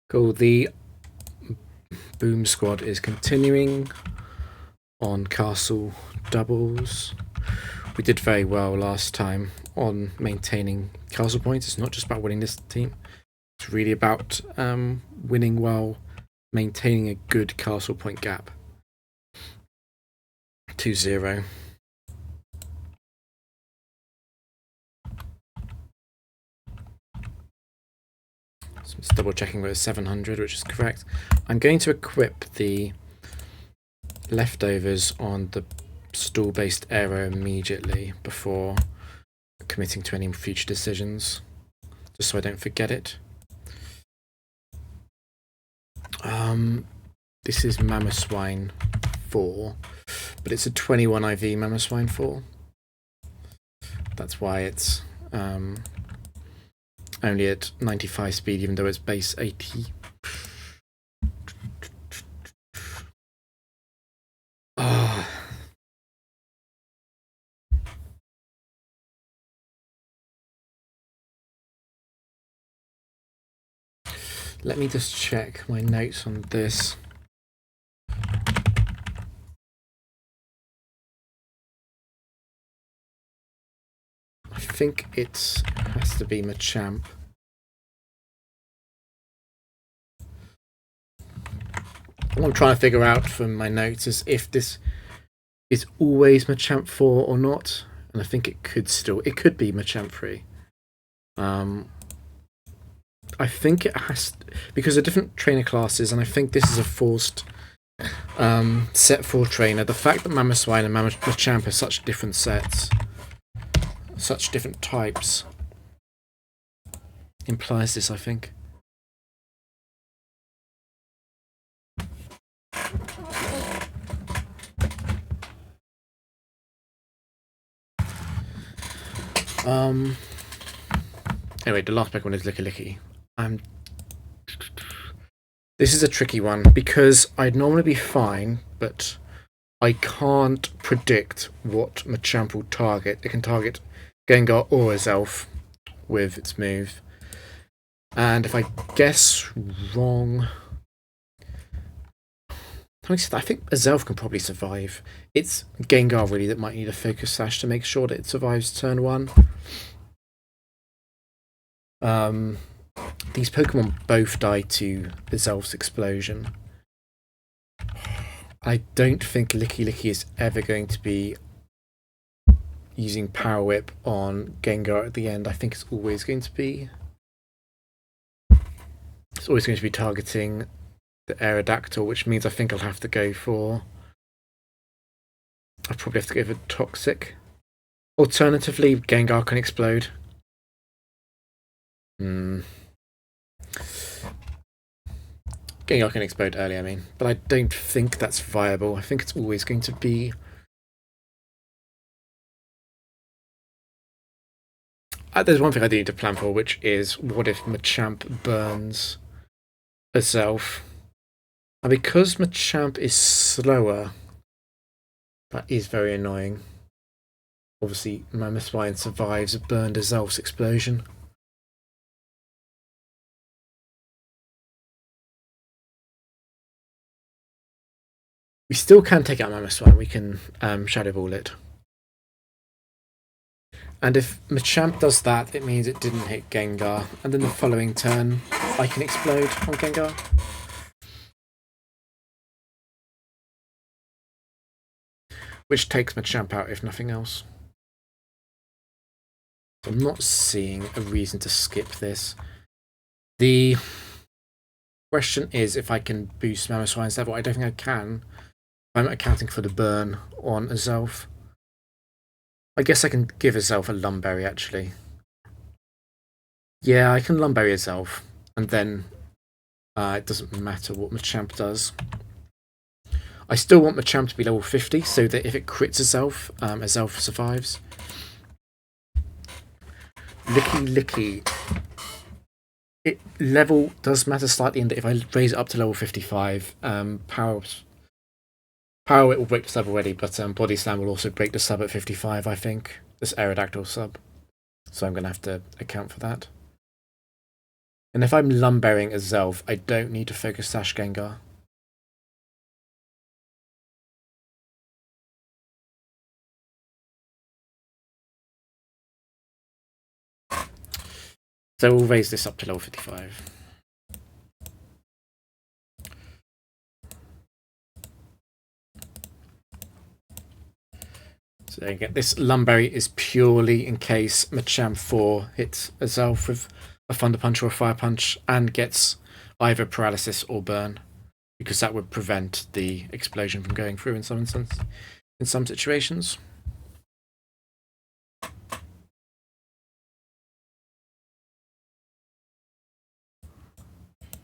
Cool. The boom squad is continuing on castle doubles. We did very well last time on maintaining castle points. It's not just about winning this team. It's really about winning while maintaining a good castle point gap. 2-0. So I'm just double checking whether it's 700, which is correct. I'm going to equip the leftovers on the stall-based arrow immediately before committing to any future decisions, just so I don't forget it. This is Mammoth Swine 4, but it's a 21 IV Mammoth Swine 4. That's why it's only at 95 speed, even though it's base 80. Let me just check my notes on this. I think it has to be Machamp. What I'm trying to figure out from my notes is if this is always Machamp 4 or not, and I think it could be Machamp 3. I think it has, because of different trainer classes, and I think this is a forced set 4 trainer. The fact that Mammoth Swine and Machamp are such different sets, such different types, implies this, I think. Anyway, the last Pokemon is Licky Licky. This is a tricky one because I'd normally be fine, but I can't predict what Machamp will target. It can target Gengar or Azelf with its move. And if I guess wrong, I think Azelf can probably survive. It's Gengar really that might need a Focus Sash to make sure that it survives turn 1. These Pokemon both die to Azelf's explosion. I don't think Licky Licky is ever going to be using Power Whip on Gengar at the end. I think it's always going to be targeting the Aerodactyl, which means I think I'll have to go for... I'll probably have to go for Toxic. Alternatively, Gengar can explode. Gengar can explode early, I mean, but I don't think that's viable. I think it's always going to be... there's one thing I do need to plan for, which is what if Machamp burns Azelf? And because Machamp is slower, that is very annoying. Obviously, Mammoth Swine survives a burned Azelf's explosion. We still can take out Mammoth Swine. We can Shadow Ball it. And if Machamp does that, it means it didn't hit Gengar. And then the following turn, I can explode on Gengar. Which takes Machamp out, if nothing else. So I'm not seeing a reason to skip this. The question is if I can boost Mammoth Swine's level. I don't think I can. I'm accounting for the burn on Azelf. I guess I can give Azelf a Lumberry, actually. Yeah, I can Lumberry Azelf, and then it doesn't matter what Machamp does. I still want Machamp to be level 50, so that if it crits Azelf, Azelf survives. Licky Licky. Level does matter slightly in that if I raise it up to level 55, Power Whip will break the sub already, but Body Slam will also break the sub at 55, I think. This Aerodactyl sub. So I'm going to have to account for that. And if I'm lumberring a Zelf, I don't need to focus Sash Gengar. So we'll raise this up to level 55. So again, this Lumberry is purely in case Machamp 4 hits a Zelf with a Thunder Punch or a Fire Punch and gets either paralysis or burn, because that would prevent the explosion from going through in some situations.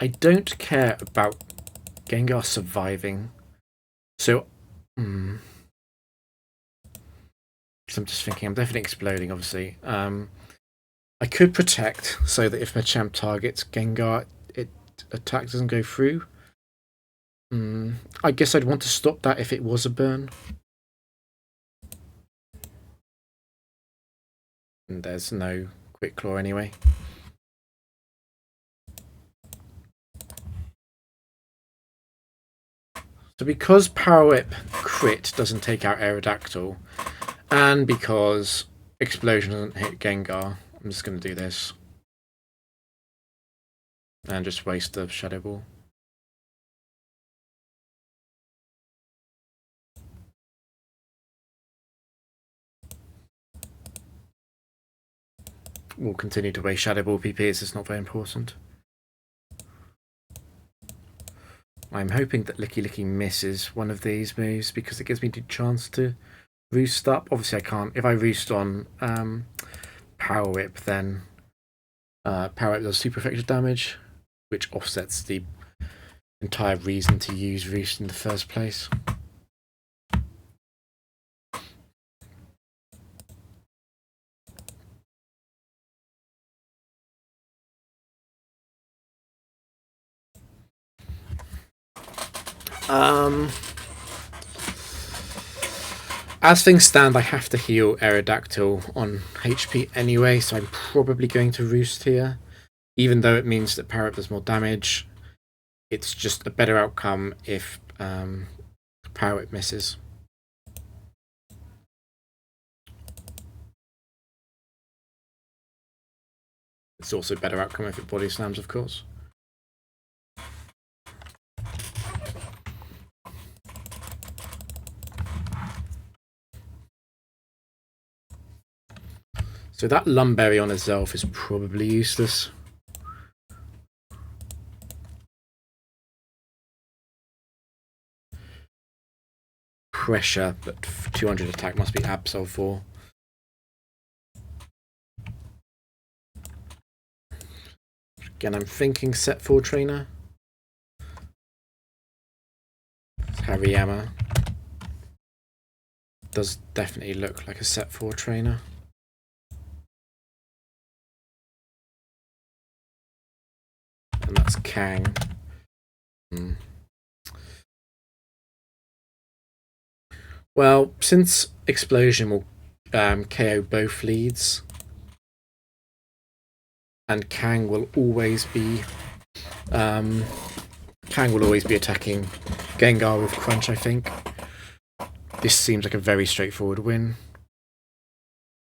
I don't care about Gengar surviving, so so I'm just thinking, I'm definitely exploding, obviously. I could protect so that if Machamp targets Gengar, its attack doesn't go through. I guess I'd want to stop that if it was a burn. And there's no Quick Claw anyway. So because Power Whip crit doesn't take out Aerodactyl, and because Explosion doesn't hit Gengar, I'm just going to do this. And just waste the Shadow Ball. We'll continue to waste Shadow Ball PP, it's not very important. I'm hoping that Licky Licky misses one of these moves because it gives me the chance to roost up. Obviously I can't. If I roost on Power Whip, then Power Whip does super effective damage, which offsets the entire reason to use Roost in the first place. As things stand, I have to heal Aerodactyl on HP anyway, so I'm probably going to Roost here. Even though it means that Power Up does more damage, it's just a better outcome if Power Whip misses. It's also a better outcome if it body slams, of course. So that Lumberry on itself is probably useless. Pressure, but 200 attack must be Absol 4. Again, I'm thinking set 4 trainer. Hariyama does definitely look like a set 4 trainer. And that's Kang. Well, since Explosion will KO both leads, and Kang will always be attacking Gengar with Crunch, I think. This seems like a very straightforward win.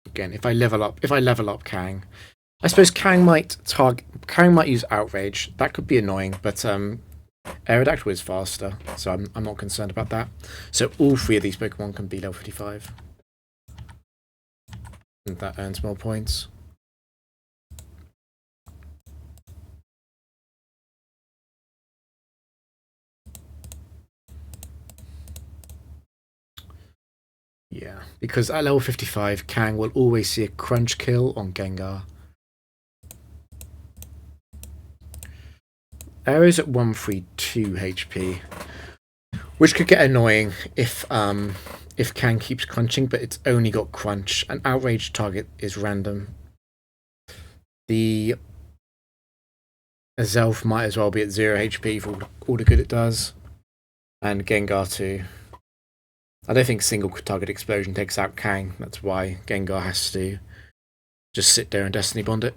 Again, if I level up Kang, I suppose Kang might use Outrage. That could be annoying, but Aerodactyl is faster, so I'm not concerned about that. So all 3 of these Pokemon can be level 55. And that earns more points. Yeah, because at level 55, Kang will always see a Crunch kill on Gengar. Arrow's at 132 HP, which could get annoying if Kang keeps crunching, but it's only got Crunch. An Outrage target is random. The Azelf might as well be at 0 HP for all the good it does. And Gengar too. I don't think single target explosion takes out Kang. That's why Gengar has to just sit there and Destiny Bond it.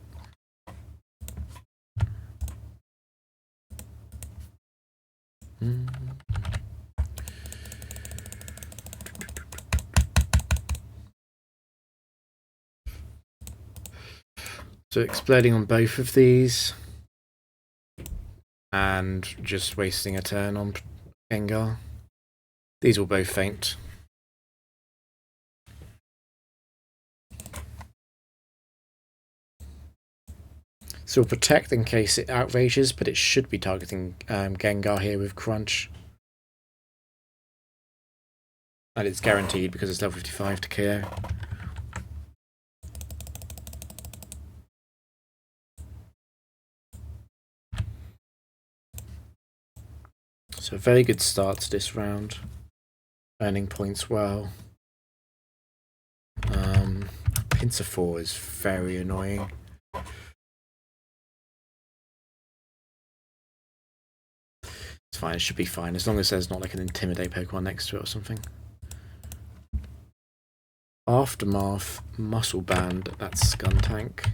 So exploding on both of these. And just wasting a turn on Gengar. These will both faint. So we'll protect in case it outrages, but it should be targeting Gengar here with Crunch. And it's guaranteed because it's level 55 to KO. So a very good start to this round. Earning points well. Pinsir 4 is very annoying. It's fine, it should be fine, as long as there's not like an Intimidate Pokemon next to it or something. Aftermath, Muscle Band, that's Skuntank.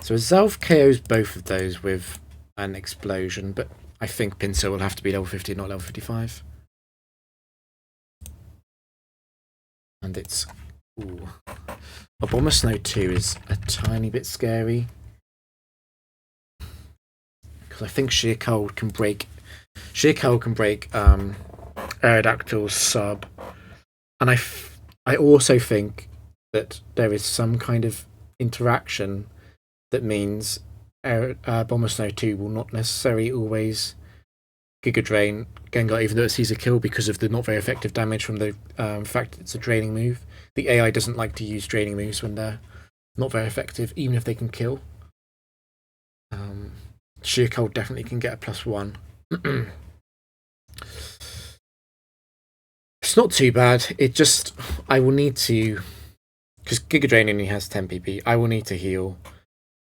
So Zelf KOs both of those with an explosion, but I think Pinsir will have to be level 50, not level 55. And it's... ooh. Abomasnow 2 is a tiny bit scary. Because I think Sheer Cold can break... Sheer Cold can break Aerodactyl's sub. And I also think that there is some kind of interaction that means Abomasnow 2 will not necessarily always Giga Drain Gengar, even though it sees a kill, because of the not very effective damage from the fact that it's a draining move. The AI doesn't like to use draining moves when they're not very effective, even if they can kill. Sheer Cold definitely can get a +1. It's not too bad. It just... I will need to... because Giga Drain only has 10 PP, I will need to heal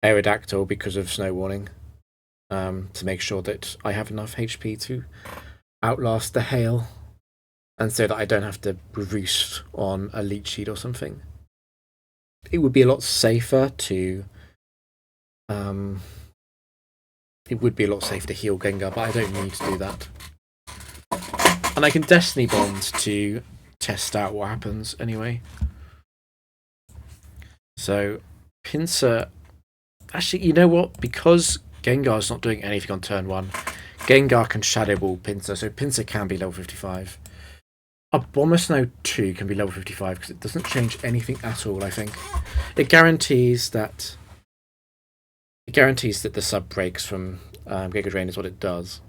Aerodactyl because of Snow Warning. To make sure that I have enough HP to outlast the hail, and so that I don't have to roost on a Leech Seed or something. It would be a lot safer to heal Gengar, but I don't need to do that. And I can Destiny Bond to test out what happens anyway. So Pinsir, actually, you know what? Because Gengar's not doing anything on turn 1, Gengar can Shadow Ball Pinsir, so Pinsir can be level 55. Abomasnow 2 can be level 55 because it doesn't change anything at all, I think. It guarantees that the sub breaks from Giga Drain is what it does.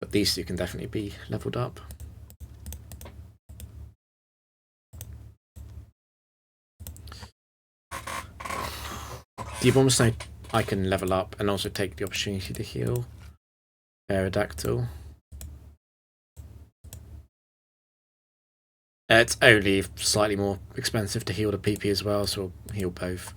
But these two can definitely be leveled up. The Abomasnow I can level up and also take the opportunity to heal Aerodactyl. It's only slightly more expensive to heal the PP as well, so we'll heal both.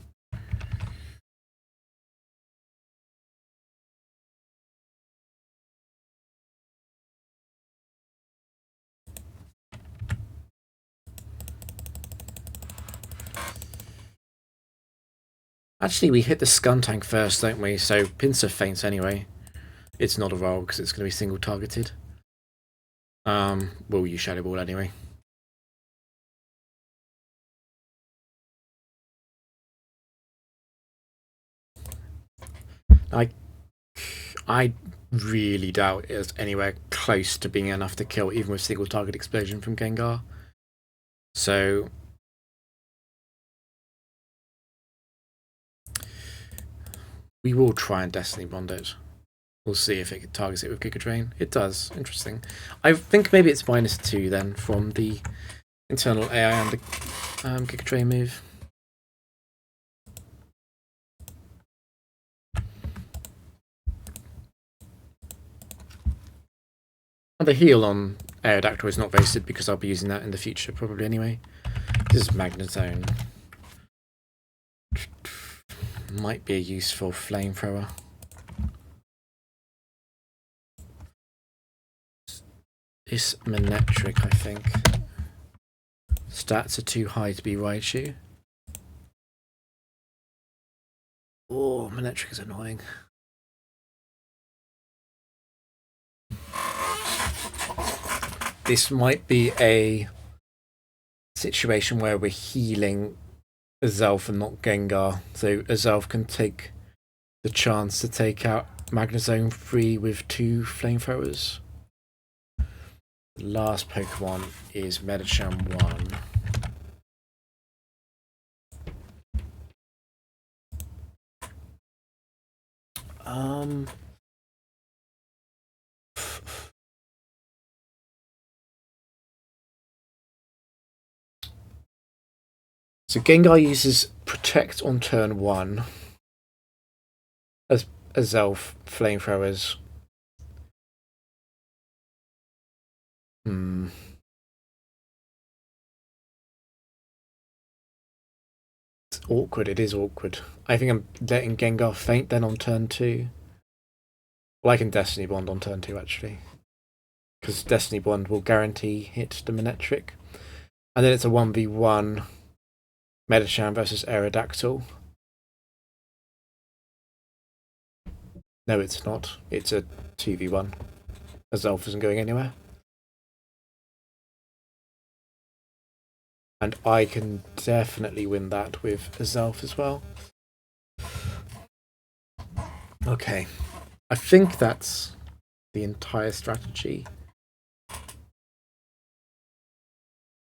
Actually, we hit the Skuntank first, don't we? So Pinsir faints anyway. It's not a roll because it's going to be single targeted. We'll use Shadow Ball anyway. I really doubt it's anywhere close to being enough to kill, even with single target explosion from Gengar. So we will try and Destiny Bond it. We'll see if it targets it with Giga Drain. It does. Interesting. I think maybe it's -2 then from the internal AI and the Giga Drain move. And the heal on Aerodactyl is not wasted because I'll be using that in the future probably anyway. This is Magnetone. Might be a useful flamethrower. It's Manectric, I think. Stats are too high to be Raichu. Oh, Manectric is annoying. This might be a situation where we're healing Azelf and not Gengar, so Azelf can take the chance to take out Magnezone free with 2 flamethrowers. The last Pokemon is Medicham 1. So Gengar uses Protect on turn 1 as Azelf flamethrowers. It's awkward, it is awkward. I think I'm letting Gengar faint then on turn 2. Well, I can Destiny Bond on turn 2 actually. Because Destiny Bond will guarantee hit the Manectric. And then it's a 1v1 Medicham versus Aerodactyl. No, it's not. It's a 2v1. Azelf isn't going anywhere. And I can definitely win that with Azelf as well. Okay. I think that's the entire strategy.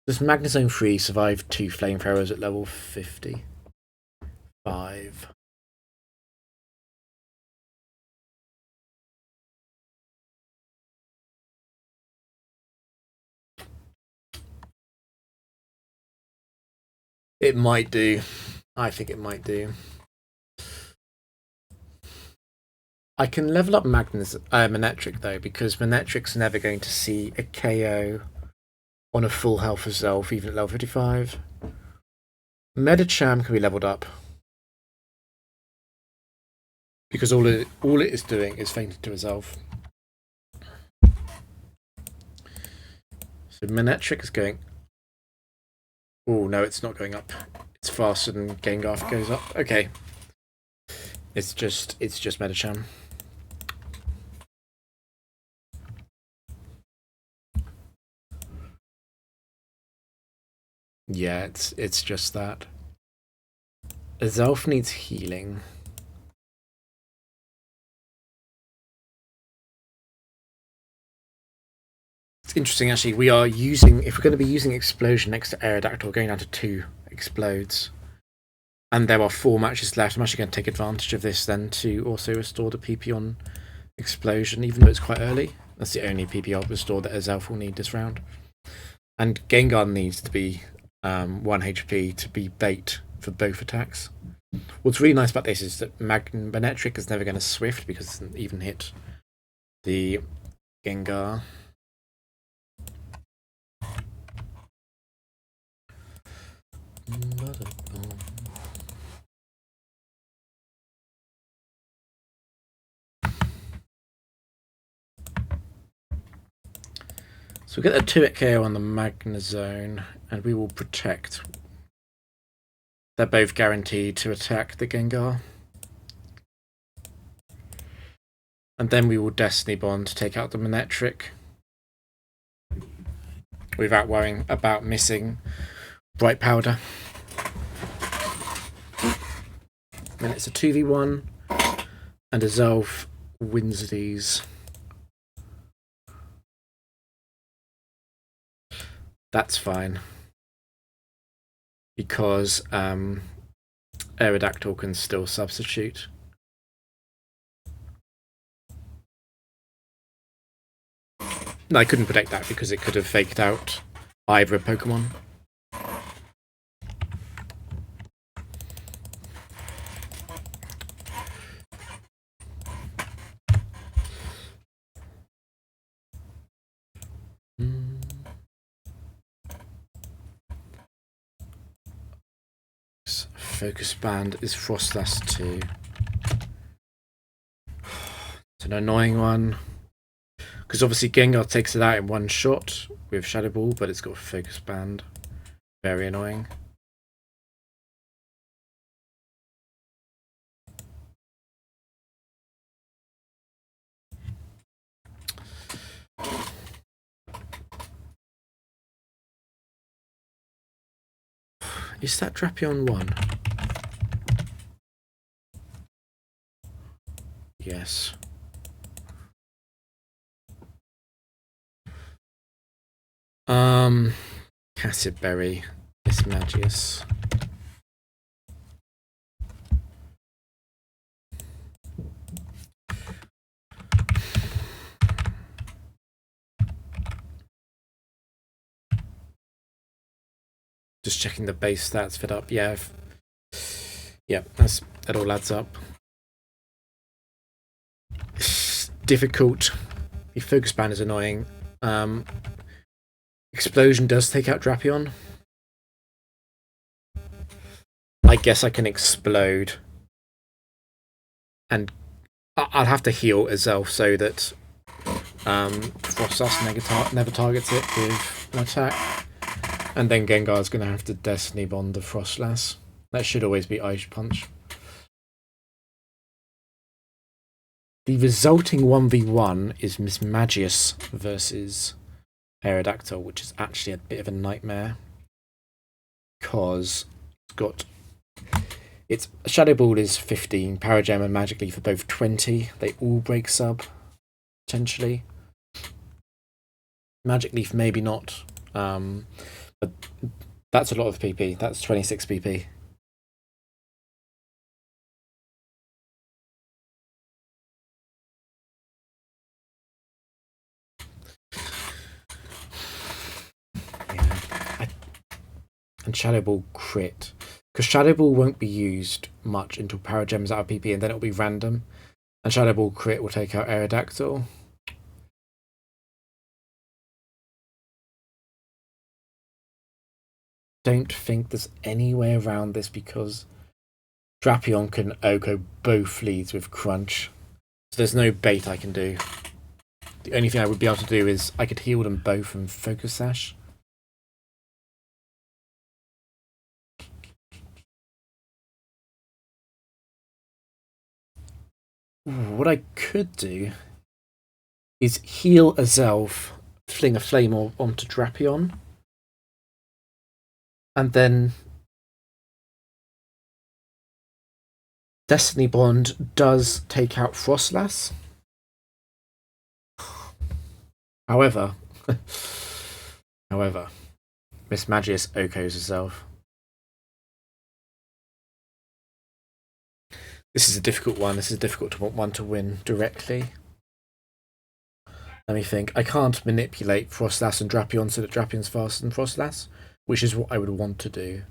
Does Magnezone 3 survive 2 flamethrowers at level 50? 5. It might do. I think it might do. I can level up Manectric though, because Manectric's never going to see a KO on a full health Azelf, even at level 55. Medicham can be leveled up. Because all it is doing is fainting to Azelf. So Manectric is going... Oh, no, it's not going up. It's faster than Gengar goes up. Okay. It's just Medicham. Yeah, it's just that. Azelf needs healing. It's interesting actually, we are using, if we're going to be using Explosion next to Aerodactyl, we're going down to 2 explodes. And there are 4 matches left. I'm actually going to take advantage of this then to also restore the PP on Explosion, even though it's quite early. That's the only PP I'll restore that Azelf will need this round. And Gengar needs to be 1 HP to be bait for both attacks. What's really nice about this is that Manectric is never going to Swift because it doesn't even hit the Gengar. So we get a 2-hit KO on the Magnezone, and we will protect. They're both guaranteed to attack the Gengar. And then we will Destiny Bond to take out the Manectric, without worrying about missing Bright Powder. And it's a 2v1, and Azelf wins these. That's fine. Because Aerodactyl can still substitute. No, I couldn't predict that because it could have faked out either Pokemon. Focus Band is Frostlass 2. It's an annoying one. Because obviously Gengar takes it out in one shot with Shadow Ball, but it's got Focus Band. Very annoying. Is that Drapion 1? Yes. Cassidberry, Miss Magius. Just checking the base stats fit up. Yeah, yeah, that all adds up. It's difficult. The focus band is annoying. Explosion does take out Drapion. I guess I can explode. And I'll have to heal Azelf so that Frostlass never targets it with an attack. And then Gengar's going to have to Destiny Bond the Frostlass. That should always be Ice Punch. The resulting 1v1 is Miss Magius versus Aerodactyl, which is actually a bit of a nightmare. Because its Shadow Ball is 15, Paragem and Magic Leaf are both 20. They all break sub, potentially. Magic Leaf maybe not, but that's a lot of PP. That's 26 PP. Yeah. And Shadow Ball crit. Because Shadow Ball won't be used much until Paragem's out of PP, and then it'll be random. And Shadow Ball crit will take out Aerodactyl. Don't think there's any way around this because Drapion can Oko both leads with Crunch. So there's no bait I can do. The only thing I would be able to do is I could heal them both and Focus Sash. What I could do is heal Azelf, fling a Flame Orb onto Drapion, and then Destiny Bond does take out Frostlass. However, Miss Magius Okos herself. This is a difficult one. This is a difficult one to win directly. Let me think. I can't manipulate Frostlass and Drapion so that Drapion's faster than Frostlass, which is what I would want to do.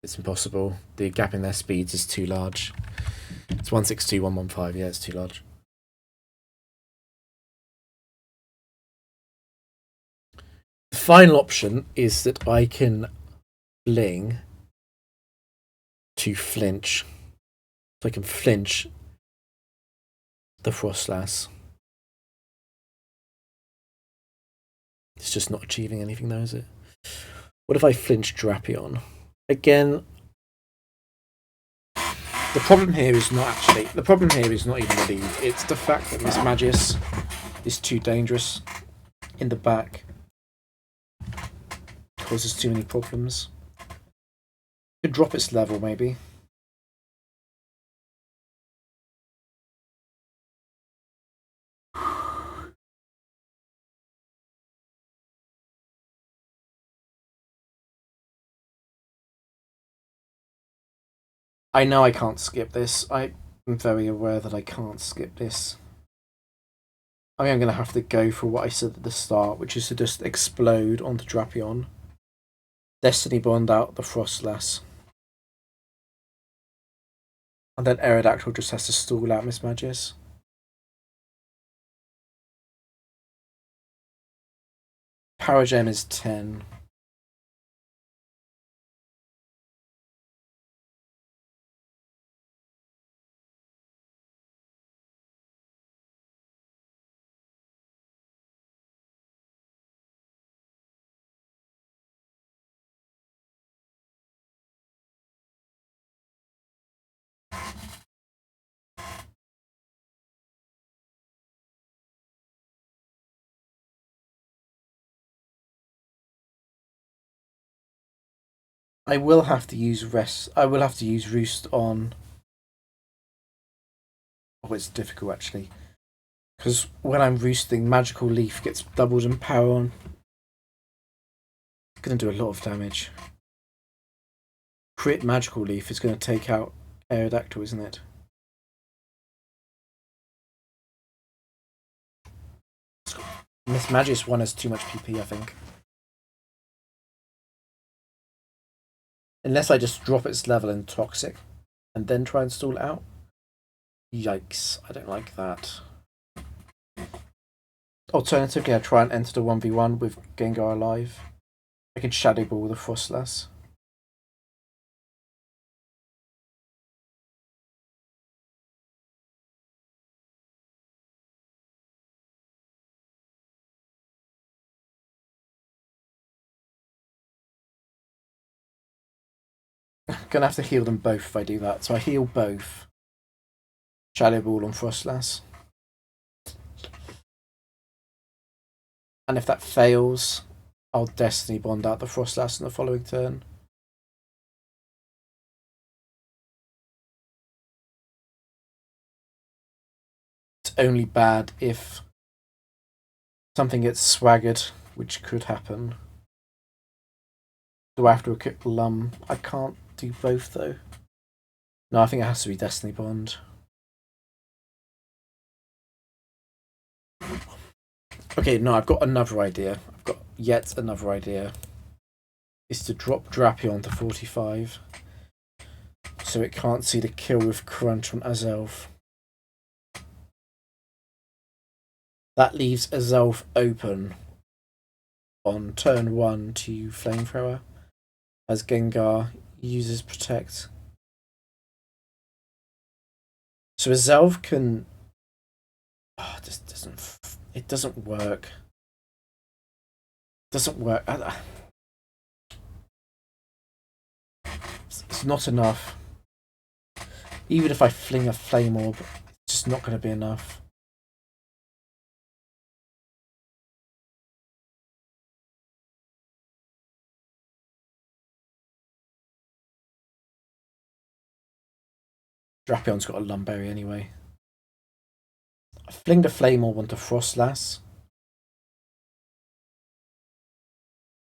It's impossible. The gap in their speeds is too large. It's 162, 115. Yeah, it's too large. The final option is that I can fling to flinch. So I can flinch the Frostlass. It's just not achieving anything though, is it? What if I flinch Drapion? Again, the problem here is not even the lead. It's the fact that Miss Magius is too dangerous in the back. Causes too many problems. Could drop its level maybe. I know I can't skip this. I'm very aware that I can't skip this. I am going to have to go for what I said at the start, which is to just explode onto Drapion. Destiny Bond out the Frostlass. And then Aerodactyl just has to stall out Miss Magius. Paragem is 10. I will have to use rest. I will have to use roost on. Oh, it's difficult actually, because when I'm roosting, magical leaf gets doubled in power on. It's going to do a lot of damage. Crit magical leaf is going to take out Aerodactyl, isn't it? Miss Magis 1 has too much PP, I think. Unless I just drop its level in Toxic and then try and stall it out. Yikes, I don't like that. Alternatively, I try and enter the 1v1 with Gengar alive. I can Shadow Ball the Frostlass. Gonna have to heal them both if I do that. So I heal both. Shadow Ball on Frostlass. And if that fails, I'll Destiny Bond out the Frostlass in the following turn. It's only bad if something gets swaggered, which could happen. Do I have to equip Lum? I can't do both though. No, I think it has to be Destiny Bond. Okay, no, I've got another idea. I've got yet another idea. Is to drop Drapion to 45. So it can't see the kill with Crunch on Azelf. That leaves Azelf open on turn 1 to Flamethrower as Gengar uses Protect. So Azelf can... Oh, this doesn't... It doesn't work. It doesn't work. It's not enough. Even if I fling a Flame Orb, it's just not going to be enough. Drapion's got a Lumberry anyway. I flinged a Flame Orb onto Frostlass.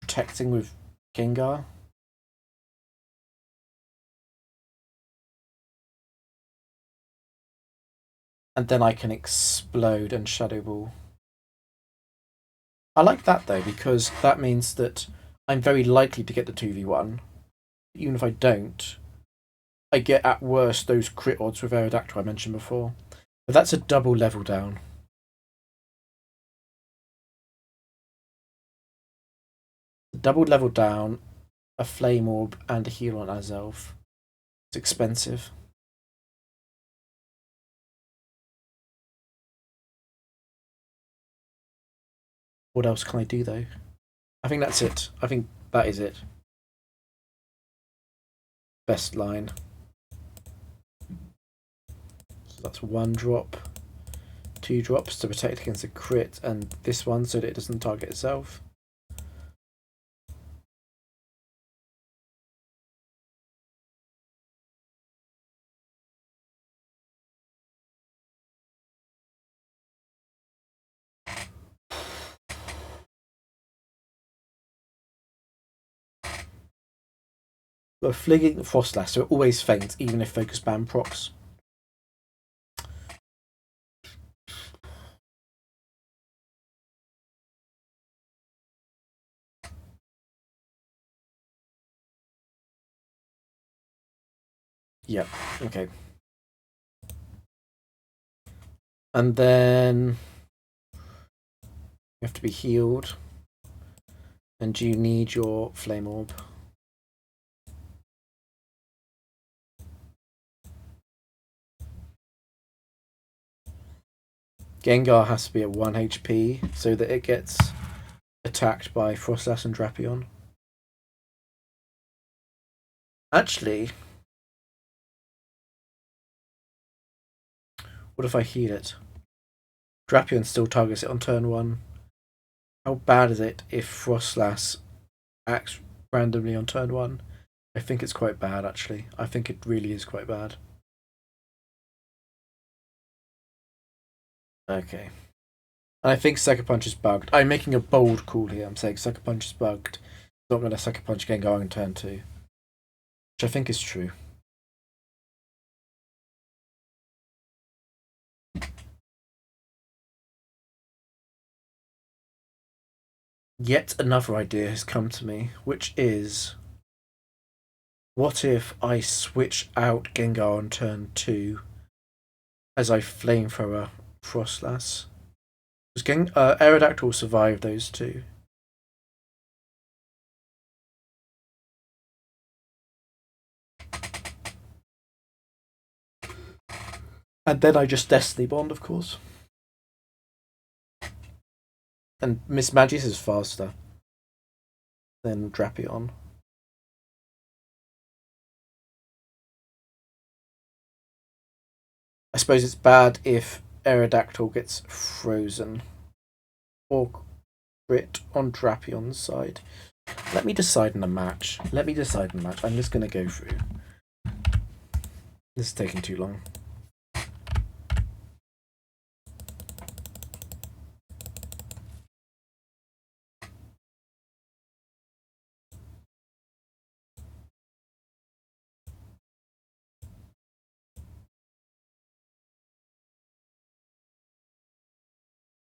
Protecting with Gengar. And then I can explode and Shadow Ball. I like that though, because that means that I'm very likely to get the 2v1. Even if I don't, I get at worst those crit odds with Aerodactyl I mentioned before. But that's a double level down. Double level down, a Flame Orb, and a heal on Azelf. It's expensive. What else can I do though? I think that's it. I think that is it. Best line. So that's 1 drop. 2 drops to protect against a crit, and this one so that it doesn't target itself. But flinging the Frostlass, so it always faints, even if Focus Band procs. Yep, okay. And then you have to be healed. And you need your Flame Orb. Gengar has to be at 1 HP so that it gets attacked by Frostlass and Drapion. Actually, what if I heal it? Drapion still targets it on turn 1. How bad is it if Frostlass acts randomly on turn 1? I think it's quite bad, actually. I think it really is quite bad. Okay. And I think Sucker Punch is bugged. I'm making a bold call here. I'm saying Sucker Punch is bugged. So I'm going to Sucker Punch Gengar in turn 2. Which I think is true. Yet another idea has come to me, which is... what if I switch out Gengar on turn 2 as I Flamethrower Frostlass? Does Aerodactyl survive those two? And then I just Destiny Bond, of course. And Miss Magis is faster than Drapion. I suppose it's bad if Aerodactyl gets frozen or crit on Drapion's side. Let me decide in a match. I'm just going to go through. This is taking too long.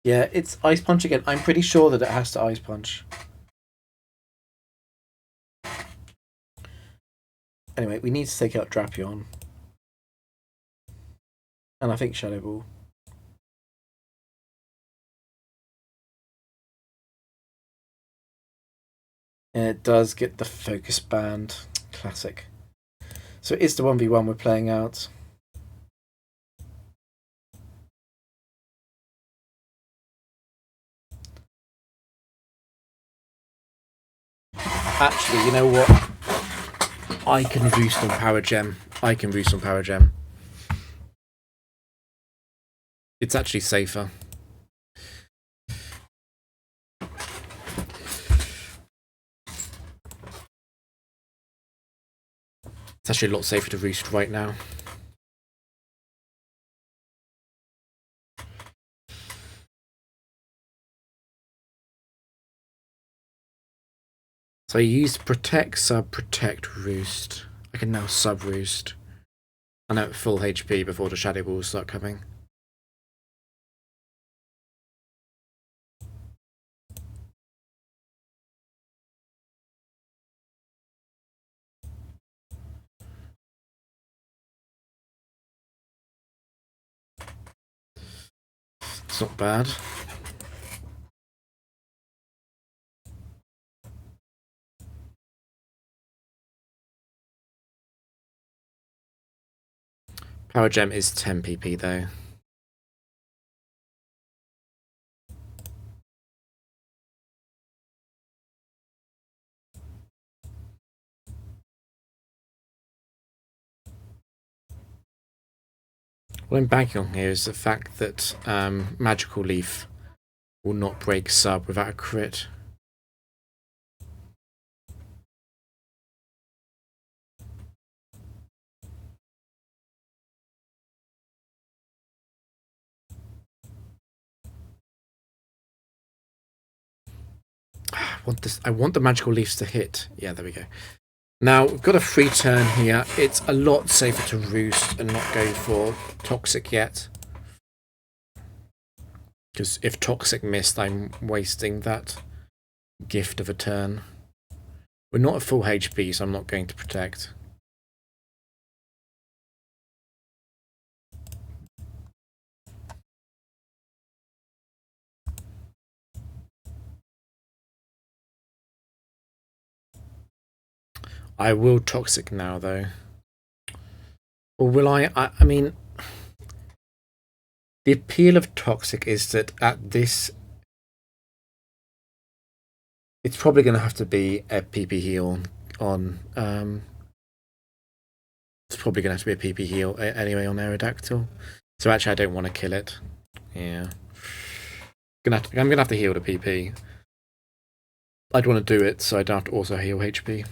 Yeah, it's Ice Punch again. I'm pretty sure that it has to Ice Punch. Anyway, we need to take out Drapion. And I think Shadow Ball. And it does get the Focus Band. Classic. So it is the 1v1 we're playing out. Actually, you know what? I can boost on Power Gem. It's actually safer. It's actually a lot safer to roost right now. So I used Protect, Sub, Protect, Roost. I can now Sub Roost. I'm at full HP before the Shadow Balls start coming. It's not bad. Power Gem is 10 PP though. What I'm banking on here is the fact that Magical Leaf will not break Sub without a crit. I want the Magical Leafs to hit. Yeah, there we go. Now, we've got a free turn here. It's a lot safer to roost and not go for Toxic yet. Because if Toxic missed, I'm wasting that gift of a turn. We're not at full HP, so I'm not going to protect. I will Toxic now, though. Or will I? I mean, the appeal of Toxic is that at this... it's probably going to have to be a PP heal on... it's probably going to have to be a PP heal anyway on Aerodactyl. So actually I don't want to kill it. Yeah. I'm going to have to heal the PP. I'd want to do it so I don't have to also heal HP.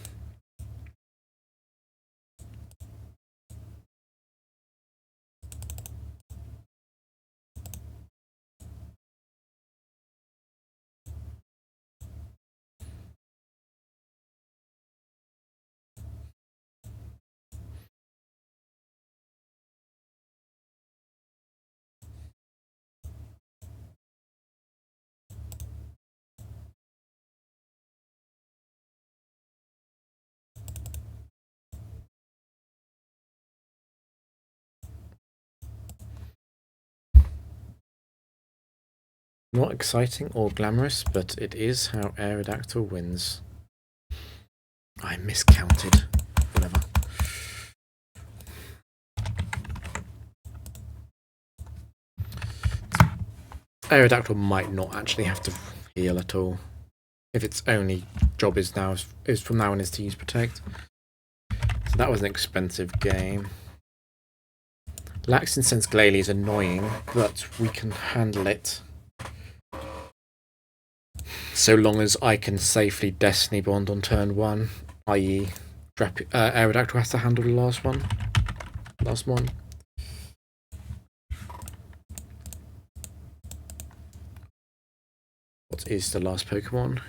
Not exciting or glamorous, but it is how Aerodactyl wins. I miscounted. Whatever. Aerodactyl might not actually have to heal at all. If its only job is from now on is to use Protect. So that was an expensive game. Lax Incense Glalie is annoying, but we can handle it. So long as I can safely Destiny Bond on turn 1, i.e. Aerodactyl has to handle the last one. Last one. What is the last Pokemon?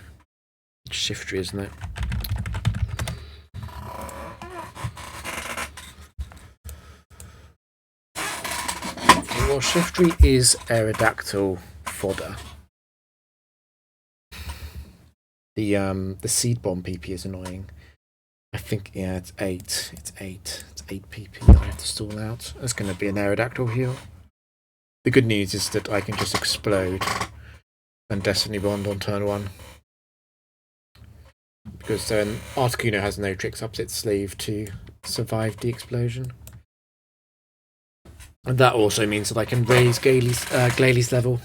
It's Shiftry, isn't it? Well, Shiftry is Aerodactyl fodder. The Seed Bomb PP is annoying. I think, yeah, it's 8. It's 8 PP that I have to stall out. It's going to be an Aerodactyl heal. The good news is that I can just explode and Destiny Bond on turn 1. Because then Articuno has no tricks up its sleeve to survive the explosion. And that also means that I can raise Glalie's level.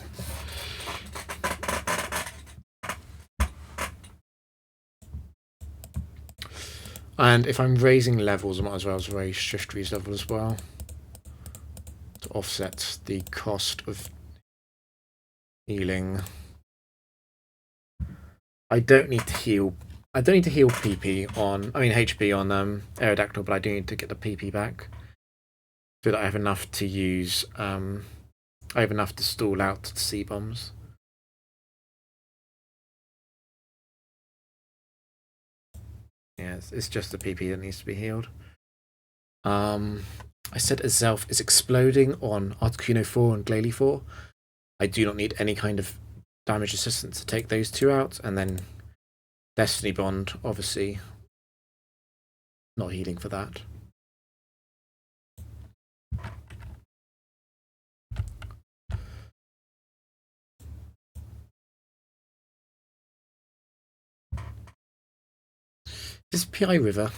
And if I'm raising levels, I might as well raise Shiftry's level as well. To offset the cost of healing. I don't need to heal PP on, HP on Aerodactyl, but I do need to get the PP back. So that I have enough to use, I have enough to stall out the C-bombs. Yeah, it's just the PP that needs to be healed. I said Azelf is exploding on Articuno 4 and Glalie 4. I do not need any kind of damage assistance to take those two out, and then Destiny Bond, obviously, not healing for that. Is this PI River?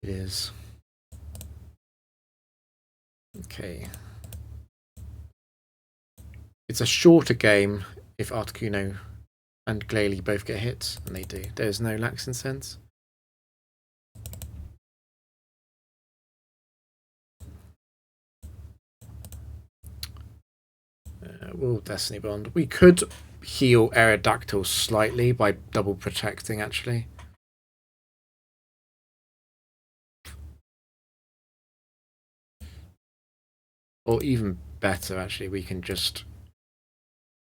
It is. Okay. It's a shorter game if Articuno and Glalie both get hits, and they do. There's no Lax Incense. We'll Destiny Bond. We could heal Aerodactyl slightly by double protecting, actually. Or even better, actually, we can just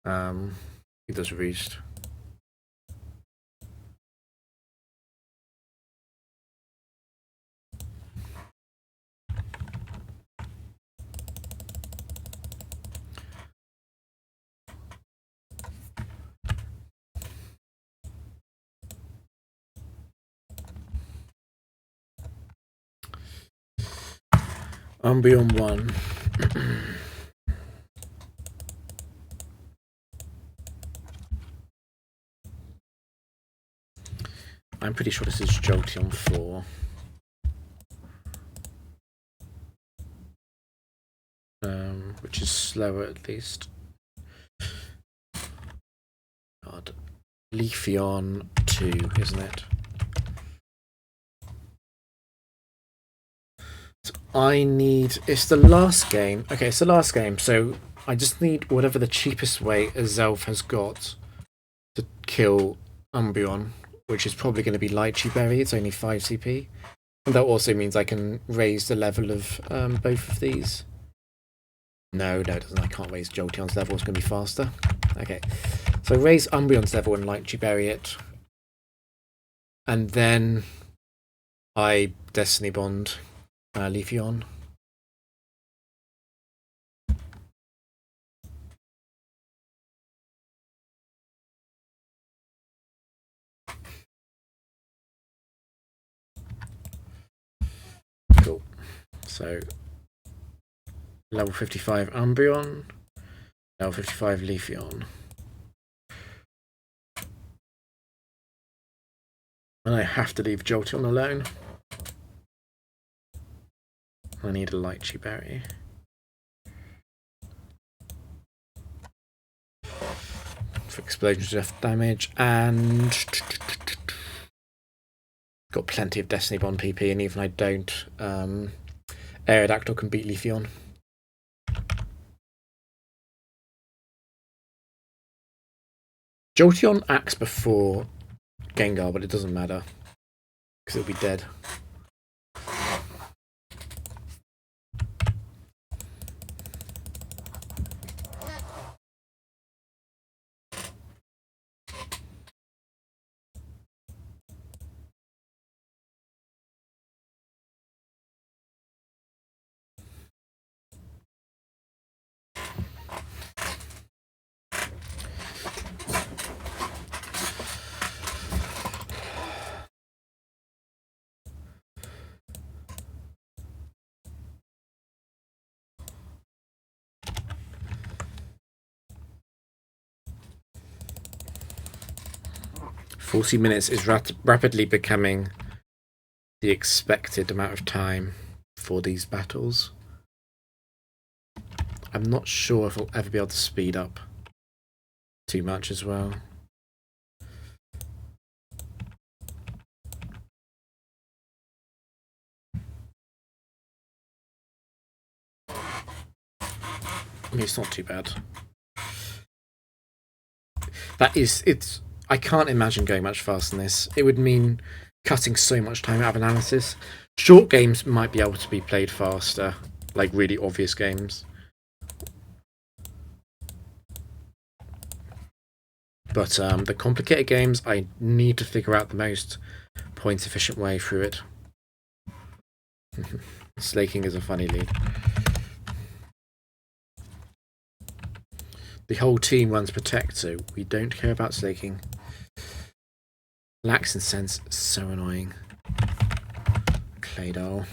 he does Roost. Umbreon 1. I'm pretty sure this is Jolteon 4. Which is slower at least. God. Leafeon 2, isn't it? So it's the last game. Okay, it's the last game, so I just need whatever the cheapest way Azelf has got to kill Umbreon, which is probably going to be Lychee Berry. It's only 5 CP. And that also means I can raise the level of both of these. No, it doesn't. I can't raise Jolteon's level. It's going to be faster. Okay. So raise Umbreon's level and Lychee Berry it. And then I Destiny Bond Leafeon. Cool. So level 55 Umbreon. Level 55 Leafeon. And I have to leave Jolteon alone. I need a Lychee Berry. For explosion death damage, and got plenty of Destiny Bond PP, and even I don't, Aerodactyl can beat Leafeon. Jolteon acts before Gengar, but it doesn't matter because it'll be dead. "40 minutes is rapidly becoming the expected amount of time for these battles. I'm not sure if I'll ever be able to speed up too much as well. I mean, it's not too bad. I can't imagine going much faster than this. It would mean cutting so much time out of analysis. Short games might be able to be played faster, like really obvious games. But the complicated games, I need to figure out the most point-efficient way through it. Slaking is a funny lead. The whole team runs Protect, so we don't care about slaking. Lax and Sense, so annoying. Claydol.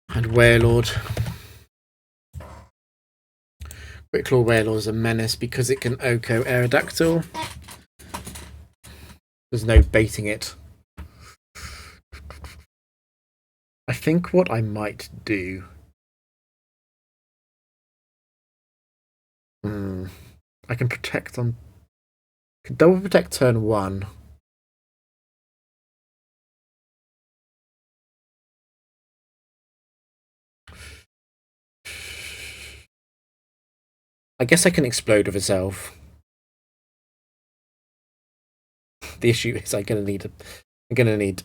And Wailord. Quick Claw Wailord is a menace because it can Oko Aerodactyl. There's no baiting it. I think what I might do... I can protect on... can double protect turn 1. I guess I can explode with a Zelf. The issue is I'm gonna need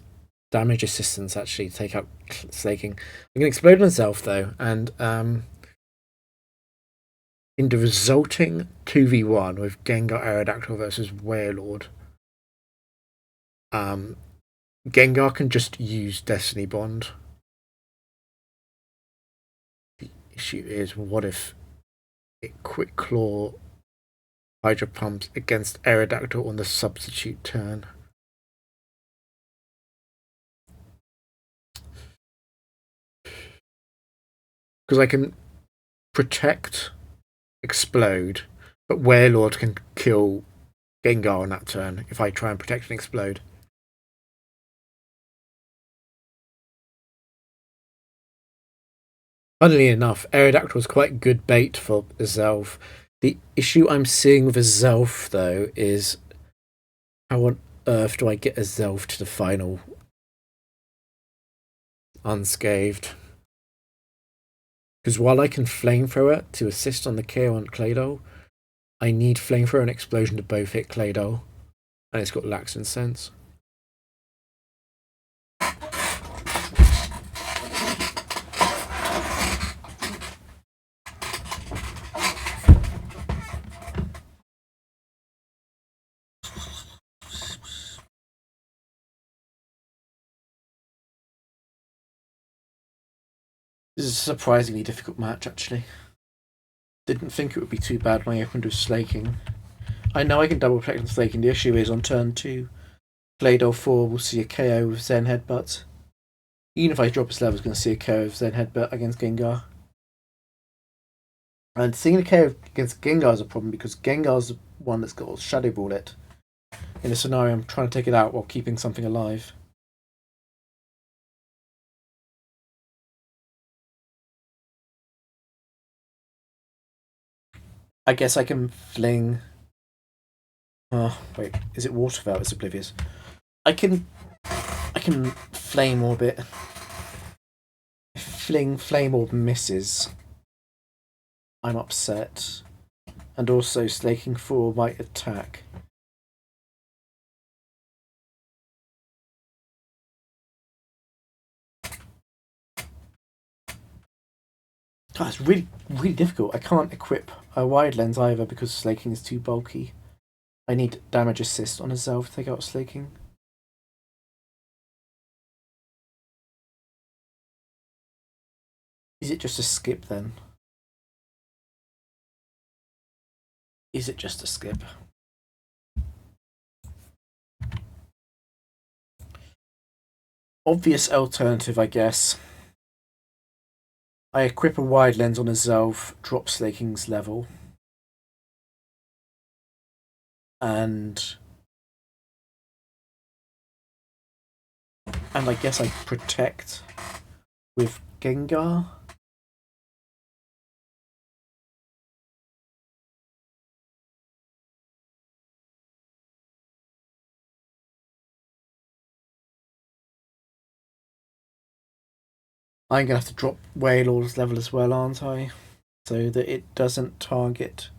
damage assistance actually to take out slaking. I'm gonna explode on a Zelf though, and in the resulting 2v1 with Gengar Aerodactyl versus Wailord, Gengar can just use Destiny Bond. The issue is, what if it Quick Claw Hydro Pumps against Aerodactyl on the substitute turn? Because I can protect, explode, but Wailord can kill Gengar on that turn if I try and protect and explode. Funnily enough, Aerodactyl was quite good bait for a Zelf. The issue I'm seeing with a Zelf, though, is how on earth do I get a Zelf to the final unscathed? Because while I can Flamethrower to assist on the KO on Claydol, I need Flamethrower and Explosion to both hit Claydol, and it's got Lax and Sense. This is a surprisingly difficult match, actually. Didn't think it would be too bad when I opened with Slaking. I know I can double protect on Slaking. The issue is on turn 2, Claydol 4 will see a KO with Zen Headbutt. Even if I drop his level, it's going to see a curve, then headbutt against Gengar. And seeing a KO against Gengar is a problem because Gengar's the one that's got Shadow Ball it. In a scenario, I'm trying to take it out while keeping something alive. I guess I can fling. Oh wait, is it Water Veil? It's Oblivious. I can Flame Orbit. Fling Flame Orb misses. I'm upset. And also Slaking 4 might attack. God, it's really, really difficult. I can't equip a wide lens either because Slaking is too bulky. I need damage assist on a Zelf to take out Slaking. Is it just a skip then? Is it just a skip? Obvious alternative, I guess. I equip a wide lens on a Zelf, drop Slaking's level. And I guess I protect with Gengar. I'm going to have to drop Wailord's level as well, aren't I? So that it doesn't target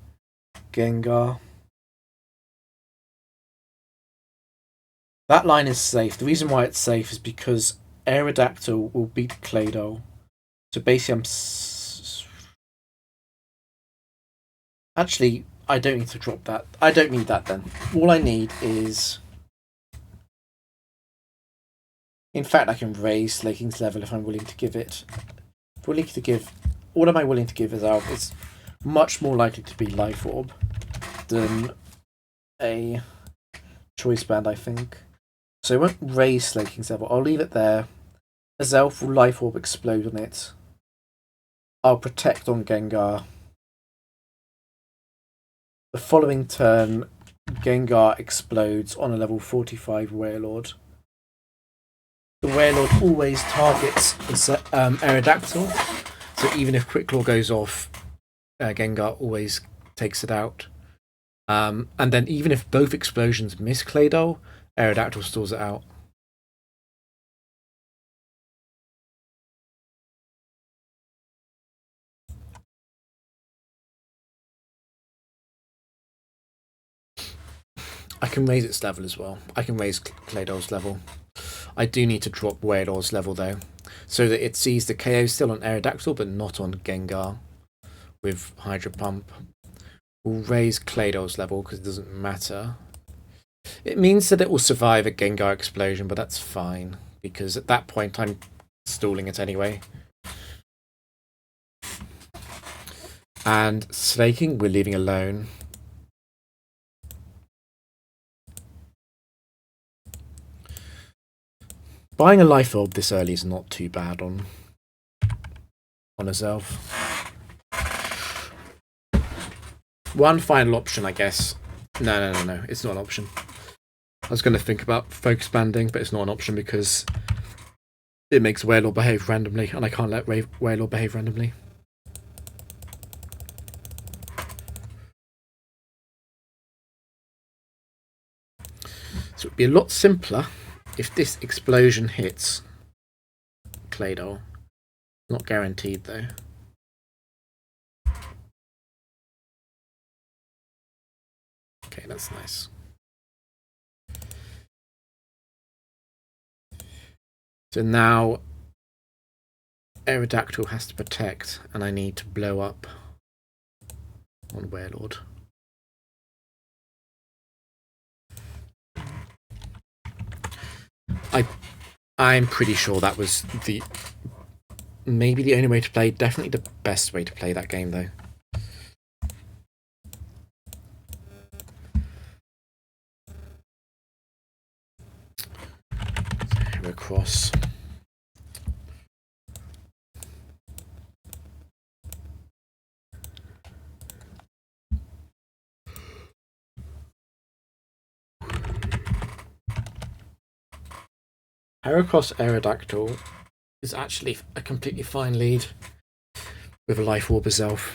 Gengar. That line is safe. The reason why it's safe is because Aerodactyl will beat Claydol. So basically Actually, I don't need to drop that. I don't need that then. All I need is... In fact, I can raise Slaking's level if I'm willing to give it. Willing to give... What am I willing to give as Alpha? It's much more likely to be Life Orb than a Choice Band, I think. So I won't raise Slaking's level. I'll leave it there. As Elf will Life Orb explode on it. I'll protect on Gengar. The following turn, Gengar explodes on a level 45 Wailord. The Wailord always targets Aerodactyl, so even if Quick Claw goes off, Gengar always takes it out. And then even if both explosions miss Claydol, Aerodactyl stalls it out. I can raise its level as well. I can raise Claydol's level. I do need to drop Wailord's level though, so that it sees the KO still on Aerodactyl but not on Gengar with Hydro Pump. We'll raise Claydol's level because it doesn't matter. It means that it will survive a Gengar explosion, but that's fine because at that point I'm stalling it anyway. And Slaking we're leaving alone. Buying a Life Orb this early is not too bad on herself. One final option, I guess. No. It's not an option. I was going to think about focus banding, but it's not an option because it makes Wailord behave randomly, and I can't let Wailord behave randomly. So it would be a lot simpler if this explosion hits Claydol. Not guaranteed though. Okay, that's nice. So now Aerodactyl has to protect, and I need to blow up on Wailord. I'm pretty sure that was maybe the only way to play, definitely the best way to play that game though. Hero Cross. Heracross Aerodactyl is actually a completely fine lead with a Life Orb herself.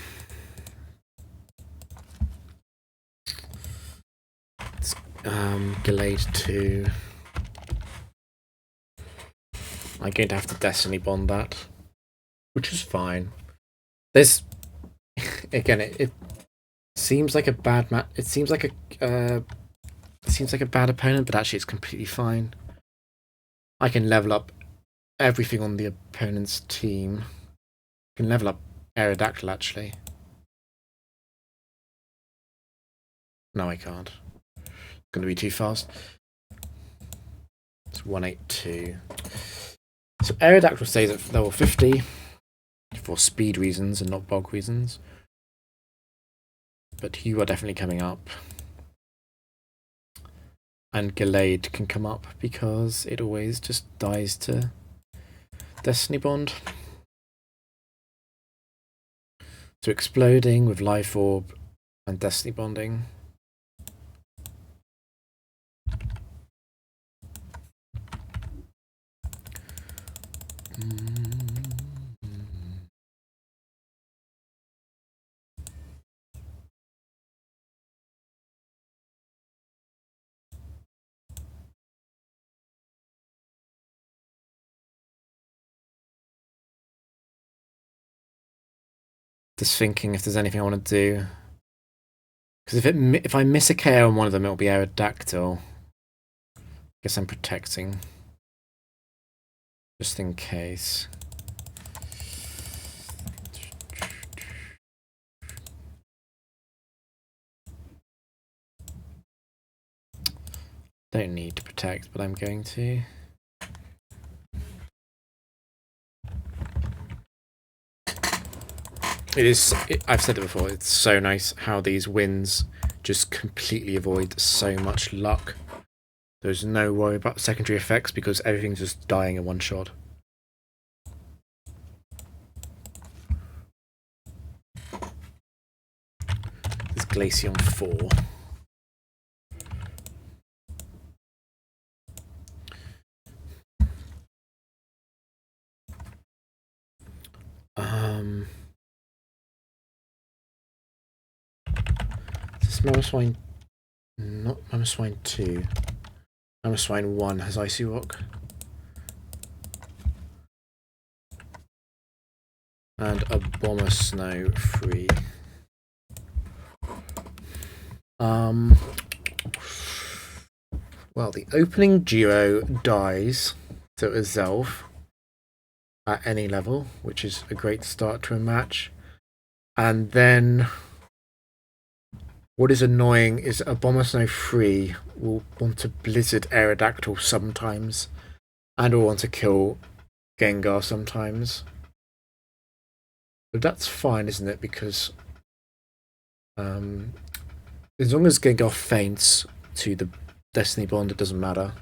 It's Gallade 2. I'm going to have to Destiny Bond that, which is fine. There's again, it seems like a bad match. It seems like a bad opponent, but actually it's completely fine. I can level up everything on the opponent's team. I can level up Aerodactyl actually. No, I can't. It's going to be too fast. It's 182. So Aerodactyl stays at level 50 for speed reasons and not bog reasons. But you are definitely coming up. And Gallade can come up because it always just dies to Destiny Bond. So exploding with Life Orb and Destiny Bonding. Just thinking if there's anything I want to do. Because if I miss a KO on one of them, it'll be Aerodactyl. Guess I'm protecting. Just in case. Don't need to protect, but I'm going to. I've said it before, it's so nice how these wins just completely avoid so much luck. There's no worry about secondary effects because everything's just dying in one shot. There's Glaceon 4. Is this Mamoswine? Not Mamoswine 2. Mamoswine 1 has Icy Rock. And a Bomber Snow 3. Well, the opening duo dies to a Zelf at any level, which is a great start to a match. And then what is annoying is a Bomber Snow 3 will want to Blizzard Aerodactyl sometimes, and will want to kill Gengar sometimes. But that's fine, isn't it? Because as long as Gengar faints to the Destiny Bond, it doesn't matter.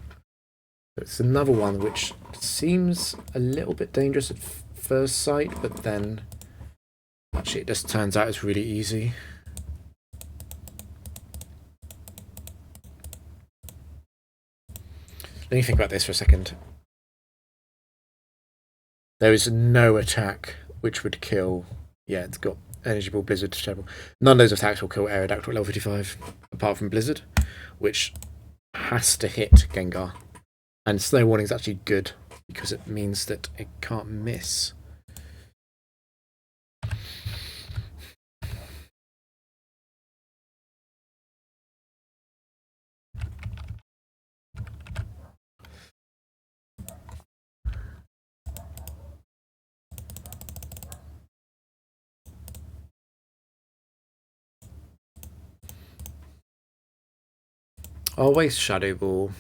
It's another one which seems a little bit dangerous at first sight, but then actually it just turns out it's really easy. Let me think about this for a second. There is no attack which would kill. Yeah, it's got Energy Ball, Blizzard, Terrible. None of those attacks will kill Aerodactyl at level 55, apart from Blizzard, which has to hit Gengar. And Snow Warning is actually good because it means that it can't miss. I'll waste Shadow Ball.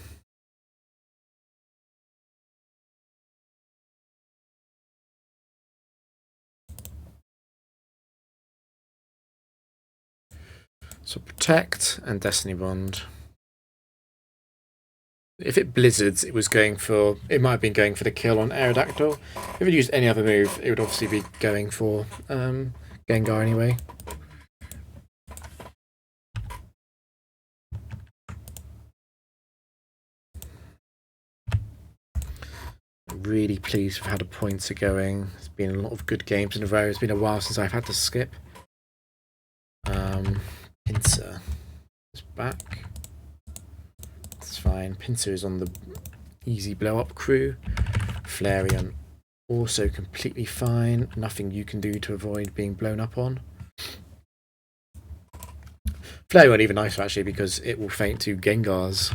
So Protect and Destiny Bond. If it Blizzards, it might have been going for the kill on Aerodactyl. If it used any other move, it would obviously be going for Gengar anyway. really pleased with how the points are going. There's been a lot of good games in a row. It's been a while since I've had to skip. Pincer is back. It's fine. Pincer is on the easy blow-up crew. Flareon also completely fine. Nothing you can do to avoid being blown up on. Flareon even nicer actually because it will feint to Gengar's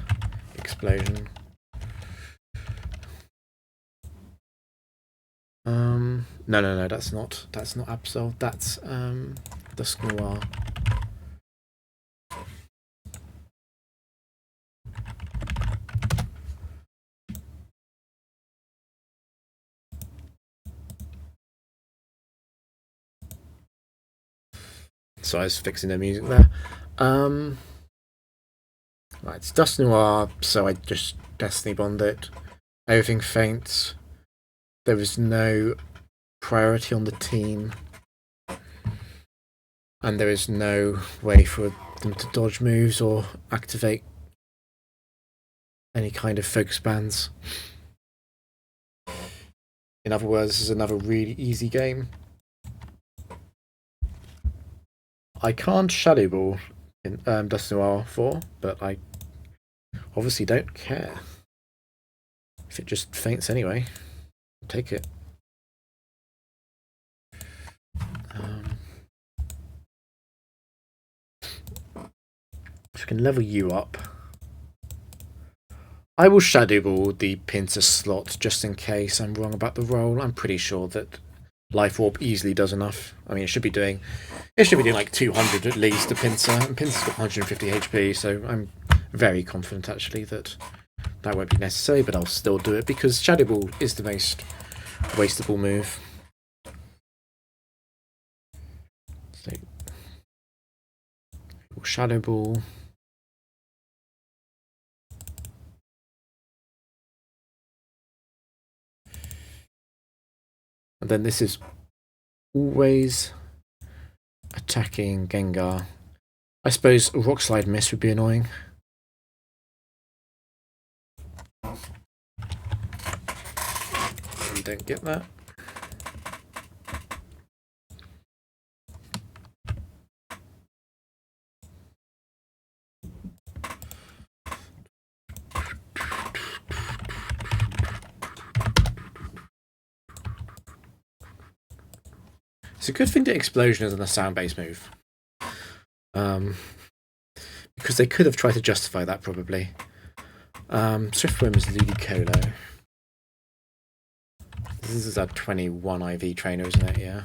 explosion. No, that's not Absol. That's Dusk Noir. So I was fixing the music there. Right, it's Dusk Noir, so I just Destiny Bond it. Everything faints. There is no priority on the team. And there is no way for them to dodge moves or activate any kind of focus bands. In other words, this is another really easy game. I can't Shadow Ball in Dust Noir 4, but I obviously don't care. If it just faints anyway, I'll take it. If I can level you up, I will Shadow Ball the Pincer slot just in case I'm wrong about the roll. I'm pretty sure that Life Orb easily does enough. I mean, it should be doing like 200 at least to Pincer, and Pincer's got 150 HP, so I'm very confident actually that won't be necessary, but I'll still do it because Shadow Ball is the most wastable move. So, Shadow Ball. And then this is always attacking Gengar. I suppose Rock Slide Miss would be annoying. You don't get that. It's a good thing that Explosion isn't a sound-based move. Because they could have tried to justify that, probably. Swiftwind is Ludicolo. This is a 21 IV trainer, isn't it? Yeah.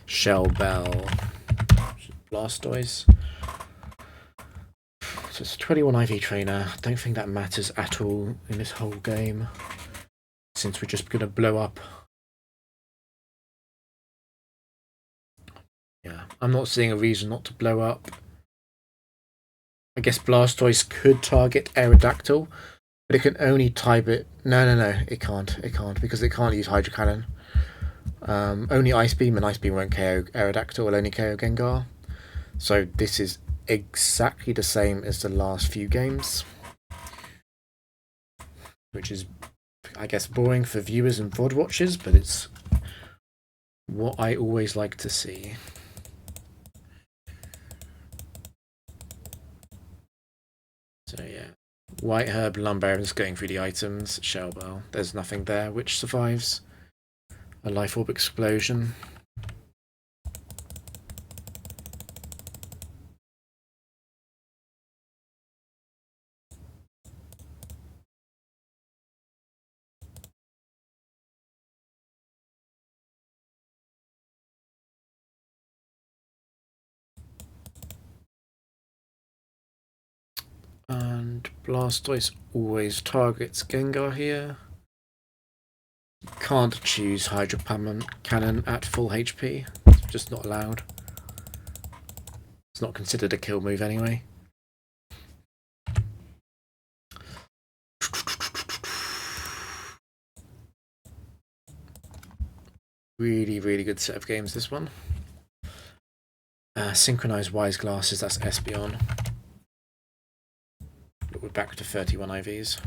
Shell Bell. Blastoise. So it's a 21 IV trainer. I don't think that matters at all in this whole game, since we're just going to blow up. Yeah, I'm not seeing a reason not to blow up. I guess Blastoise could target Aerodactyl, but it can only type it. No, it can't. It can't, because it can't use Hydro Cannon. Only Ice Beam, and Ice Beam won't KO Aerodactyl, will only KO Gengar. So this is exactly the same as the last few games, which is, I guess, boring for viewers and VOD watchers, but it's what I always like to see. So yeah, White Herb, Lumberry, just going through the items. Shell Bell, there's nothing there which survives a Life Orb explosion. And Blastoise always targets Gengar here. Can't choose Hydro Cannon at full HP. It's just not allowed. It's not considered a kill move anyway. Really, really good set of games, this one. Synchronized Wise Glasses, that's Espeon. we're back to 31 IVs.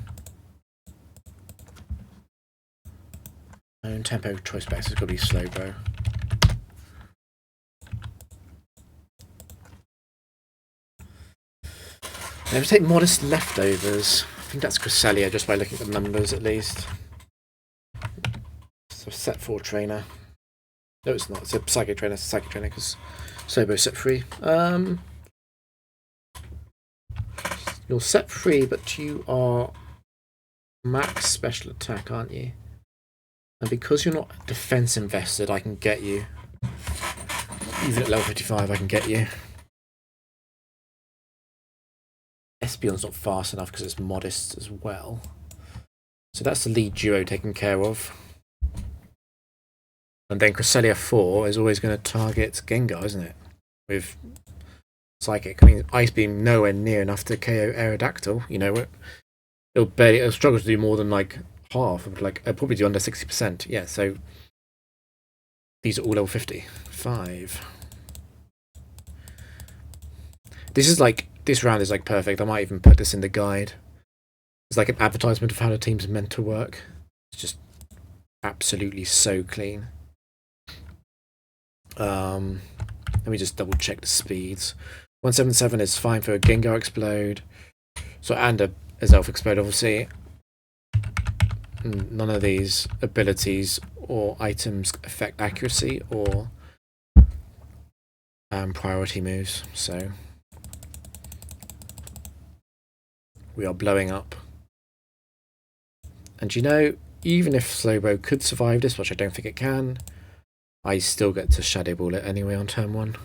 And tempo choice specs has got to be slow, bro. Never take modest leftovers. I think that's Cresselia, just by looking at the numbers at least. So set 4 trainer. No, it's not. It's a psychic trainer. It's a psychic trainer because Slobo set 3. You're set 3, but you are max special attack, aren't you? And because you're not defense invested, I can get you. Even at level 55, I can get you. Espeon's not fast enough because it's modest as well. So that's the lead duo taken care of. And then Cresselia 4 is always going to target Gengar, isn't it? With Psychic. I mean, Ice Beam nowhere near enough to KO Aerodactyl. You know, it'll struggle to do more than like half. Like, it'll probably do under 60%. Yeah, so these are all level 55. This round is like perfect. I might even put this in the guide. It's like an advertisement of how the team's meant to work. It's just absolutely so clean. Let me just double check the speeds. 177 is fine for a Gengar Explode. So, and a Zelf Explode, obviously. None of these abilities or items affect accuracy or priority moves. So we are blowing up. And you know, even if Slowbro could survive this, which I don't think it can, I still get to Shadow Ball it anyway on turn 1.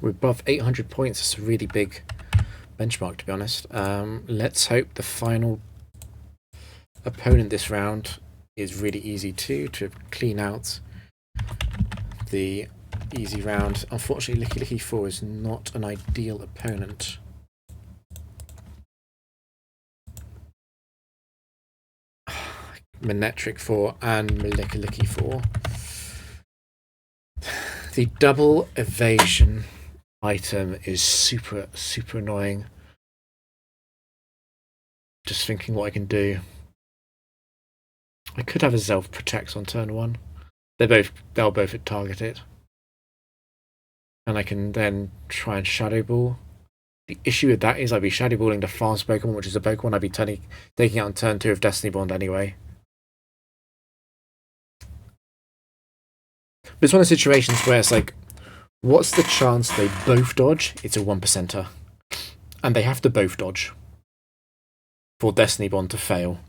We're above 800 points. It's a really big benchmark, to be honest. Let's hope the final opponent this round is really easy too, to clean out the easy round. Unfortunately, Licky Licky 4 is not an ideal opponent. Manetric 4 and Licky Licky 4. The double evasion item is super, super annoying. Just thinking what I can do. I could have a Zelf Protect on turn 1. They'll both target it. And I can then try and Shadow Ball. The issue with that is I'd be Shadow Balling the fast Pokemon, which is a Pokemon I'd be taking out on turn 2 of Destiny Bond anyway. But it's one of the situations where it's like, what's the chance they both dodge? It's a 1%er. And they have to both dodge for Destiny Bond to fail.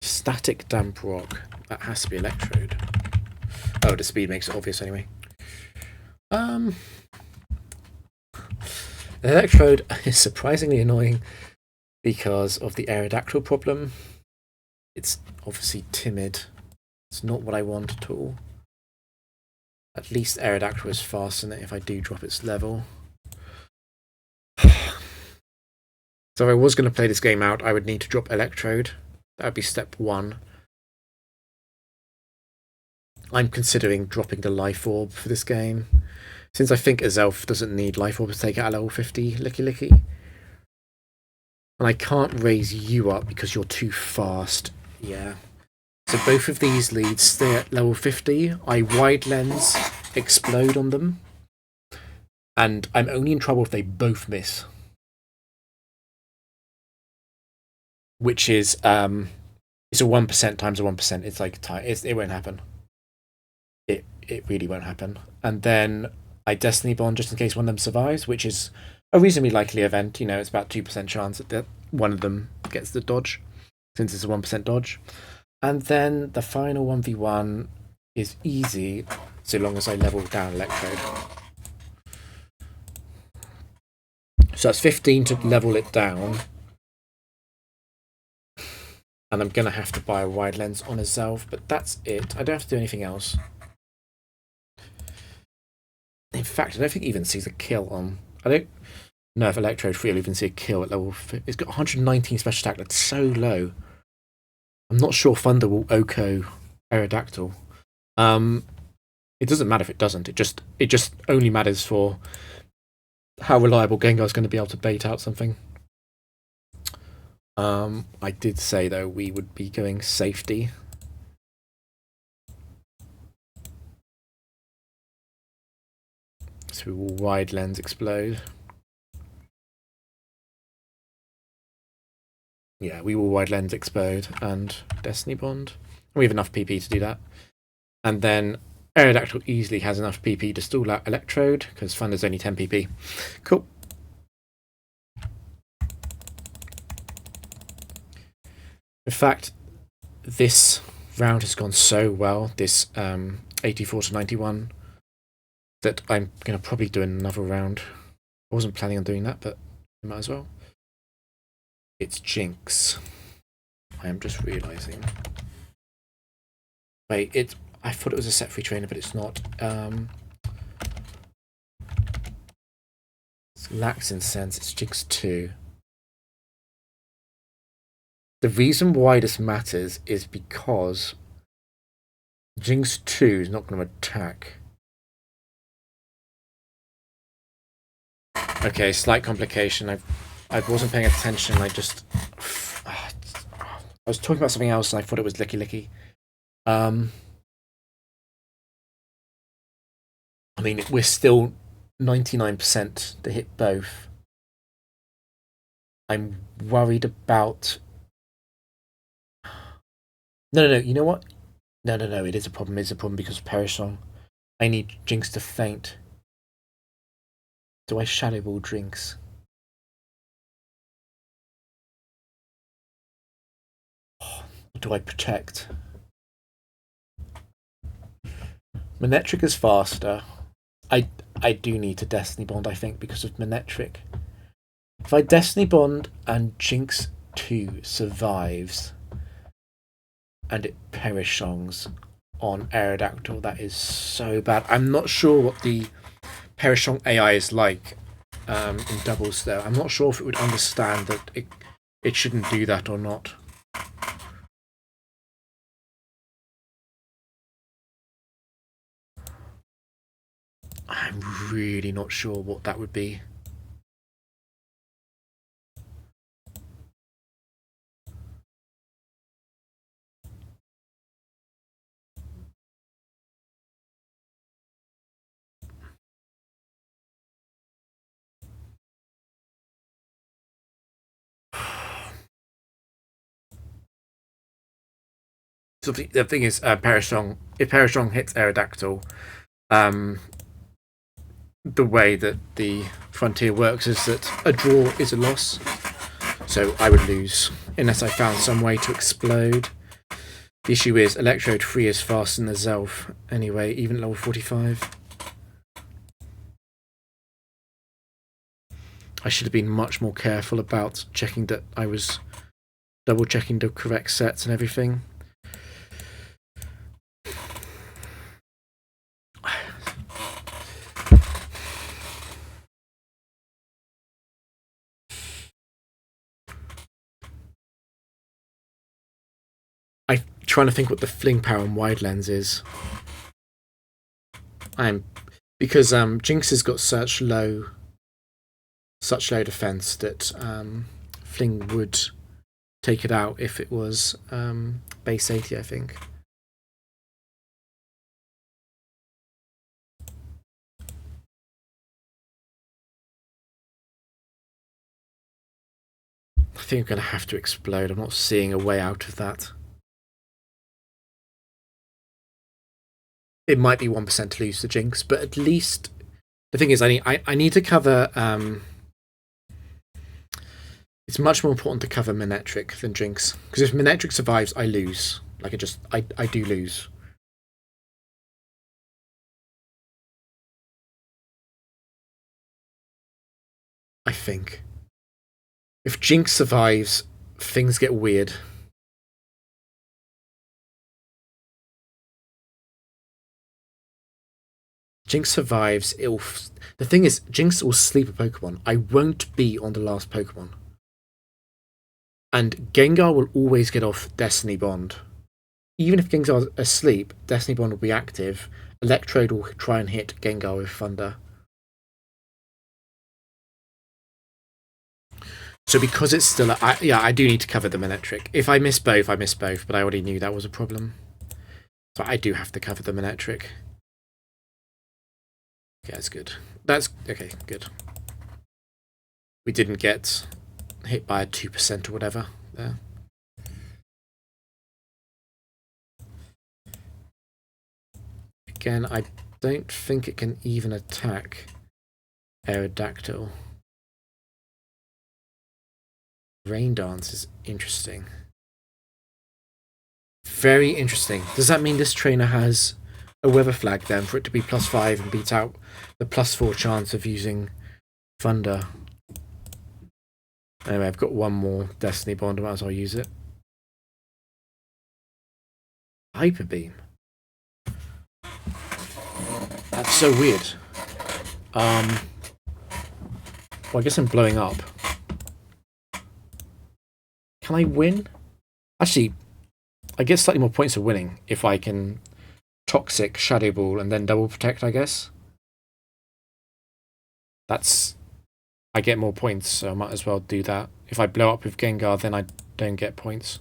Static Damp Rock. That has to be Electrode. Oh, the speed makes it obvious anyway. Electrode is surprisingly annoying because of the Aerodactyl problem. It's obviously timid. It's not what I want at all. At least Aerodactyl is fast in it if I do drop its level. So if I was going to play this game out, I would need to drop Electrode. That would be step 1. I'm considering dropping the Life Orb for this game, since I think Azelf doesn't need Life Orb to take out a level 50 Licky Licky. And I can't raise you up because you're too fast. Yeah. So both of these leads stay at level 50. I Wide Lens Explode on them. And I'm only in trouble if they both miss. Which is, it's a 1% times a 1%. It's like, it won't happen. It really won't happen. And then I Destiny Bond just in case one of them survives, which is a reasonably likely event. You know, it's about 2% chance that one of them gets the dodge, since it's a 1% dodge. And then the final 1v1 is easy, so long as I level down Electrode. So that's 15 to level it down. And I'm going to have to buy a wide lens on a Zelf, but that's it. I don't have to do anything else. In fact, I don't think it even sees a kill on... I don't know if Electrode 3 will even see a kill at level... It's got 119 special attack. That's so low. I'm not sure Thunder will OHKO Aerodactyl. It doesn't matter if it doesn't. It just only matters for how reliable Gengar's going to be able to bait out something. I did say, though, we would be going safety. So we will wide lens explode. Yeah, we will wide lens explode and Destiny Bond. We have enough PP to do that. And then Aerodactyl easily has enough PP to stall out Electrode, because Thunder's only 10 PP. Cool. In fact, this round has gone so well, this 84 to 91, that I'm going to probably do another round. I wasn't planning on doing that, but I might as well. It's Jinx. I am just realising. Wait, I thought it was a set free trainer, but it's not. It's lacks in sense. It's Jinx 2. The reason why this matters is because Jinx 2 is not going to attack. Okay, slight complication. I wasn't paying attention. I was talking about something else and I thought it was Licky Licky. I mean, we're still 99% to hit both. I'm worried about... No, you know what? No, it is a problem. It's a problem because of Perishong. I need Jinx to faint. Do I Shadow Ball Jinx? Or do I protect? Manectric is faster. I do need to Destiny Bond, I think, because of Manectric. If I Destiny Bond and Jinx 2 survives and it Perishongs on Aerodactyl, that is so bad. I'm not sure what the Perishong AI is like in doubles, though. I'm not sure if it would understand that it shouldn't do that or not. I'm really not sure what that would be. So the thing is, Perishong, if Perishong hits Aerodactyl, the way that the Frontier works is that a draw is a loss. So I would lose unless I found some way to explode. The issue is Electrode 3 is faster than the Zelf anyway, even at level 45. I should have been much more careful about checking that I was double checking the correct sets and everything. I'm trying to think what the fling power on wide lens is. Because Jinx has got such low defense that fling would take it out if it was base 80, I think. I think I'm going to have to explode. I'm not seeing a way out of that. It might be 1% to lose the Jinx, but at least the thing is, I need to cover. It's much more important to cover Manectric than Jinx, because if Manectric survives, I lose. Like I do lose. I think if Jinx survives, things get weird. Jinx survives. The thing is, Jinx will sleep a Pokemon. I won't be on the last Pokemon. And Gengar will always get off Destiny Bond. Even if Gengar's asleep, Destiny Bond will be active. Electrode will try and hit Gengar with Thunder. So because it's still... I do need to cover the Manectric. If I miss both, I miss both. But I already knew that was a problem. So I do have to cover the Manectric. Okay, that's good. That's... Okay, good. We didn't get hit by a 2% or whatever there. Again, I don't think it can even attack Aerodactyl. Rain Dance is interesting. Very interesting. Does that mean this trainer has a weather flag then for it to be +5 and beat out the +4 chance of using Thunder? Anyway, I've got one more Destiny Bond, I might as well use it. Hyper Beam. That's so weird. Well, I guess I'm blowing up. Can I win? Actually, I get slightly more points for winning if I can Toxic, Shadow Ball, and then Double Protect, I guess. That's... I get more points, so I might as well do that. If I blow up with Gengar, then I don't get points.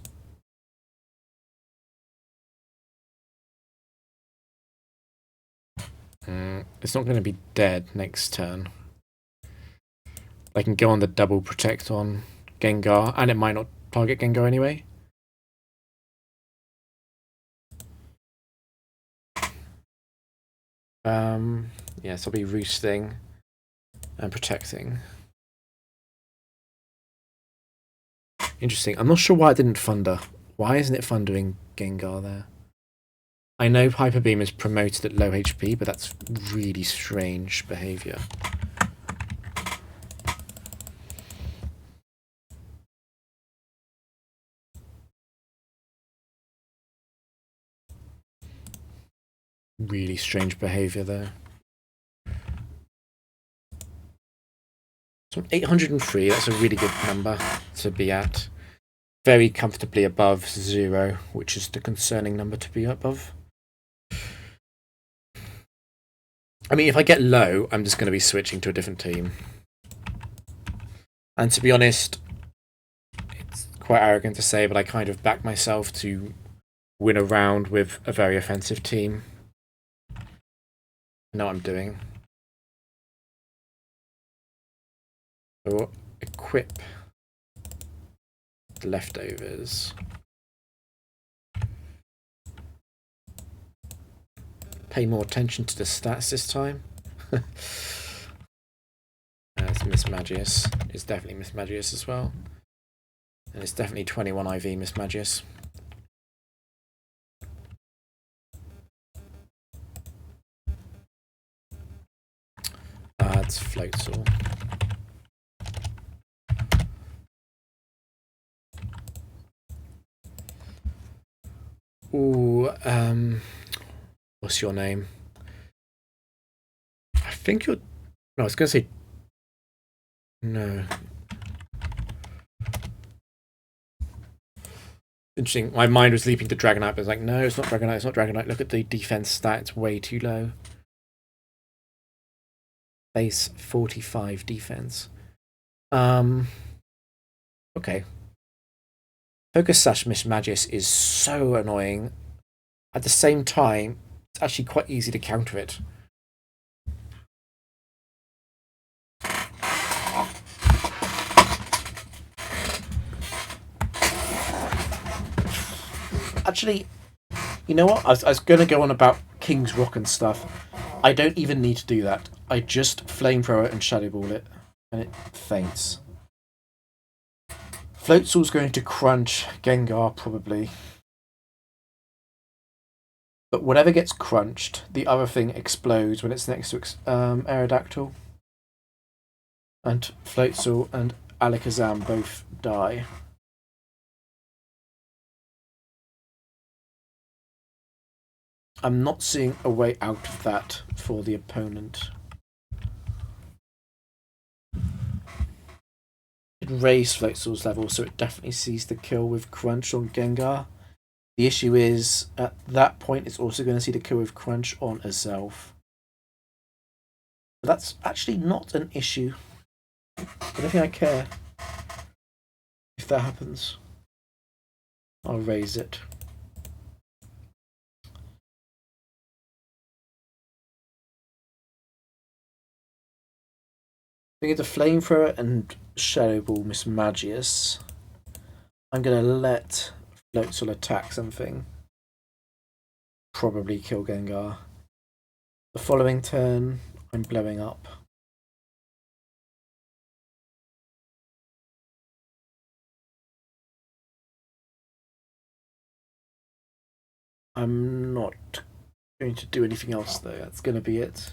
It's not going to be dead next turn. I can go on the Double Protect on Gengar, and it might not target Gengar anyway. Yes, I'll be roosting and protecting. Interesting. I'm not sure why it didn't Thunder. Why isn't it thundering Gengar there? I know Hyper Beam is promoted at low HP, but that's really strange behavior. Really strange behavior there. So 803, that's a really good number to be at. Very comfortably above 0, which is the concerning number to be above. I mean, if I get low, I'm just going to be switching to a different team. And to be honest, it's quite arrogant to say, but I kind of back myself to win a round with a very offensive team. I know what I'm doing. So, equip the leftovers. Pay more attention to the stats this time. It's Miss Magius. It's definitely Miss Magius as well. And it's definitely 21 IV Miss Magius. It's Floatzel. Ooh, what's your name? I think you're... No, I was going to say... No. Interesting. My mind was leaping to Dragonite, but I was like, no, it's not Dragonite, it's not Dragonite. Look at the defense stat, it's way too low. Base 45 defense. Okay. Focus Sash Miss Magius is so annoying. At the same time, it's actually quite easy to counter it. Actually, you know what? I was going to go on about King's Rock and stuff. I don't even need to do that. I just Flamethrower and Shadow Ball it, and it faints. Floatzel's going to crunch Gengar, probably. But whatever gets crunched, the other thing explodes when it's next to Aerodactyl. And Floatzel and Alakazam both die. I'm not seeing a way out of that for the opponent. It raised Floatzel's level, so it definitely sees the kill with Crunch on Gengar. The issue is, at that point, it's also going to see the kill with Crunch on Azelf. But that's actually not an issue. I don't think I care if that happens. I'll raise it. We get the Flamethrower and Shadow Ball Miss Magius. I'm going to let Floatzel attack something. Probably kill Gengar. The following turn, I'm blowing up. I'm not going to do anything else though, that's going to be it.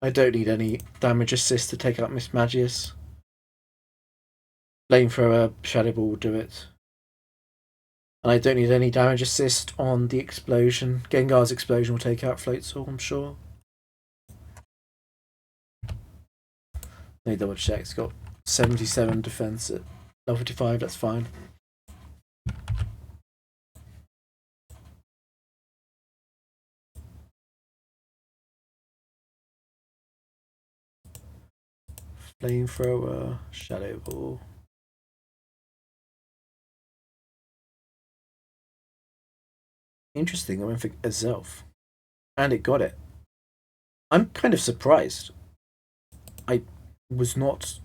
I don't need any damage assist to take out Miss Magius. Flamethrower, Shadow Ball will do it. And I don't need any damage assist on the explosion. Gengar's explosion will take out Floatzel, I'm sure. Let me double check, it's got 77 defense at level 55, that's fine. Flamethrower, Shadow Ball. Interesting, I went for Azelf. And it got it. I'm kind of surprised. I was not...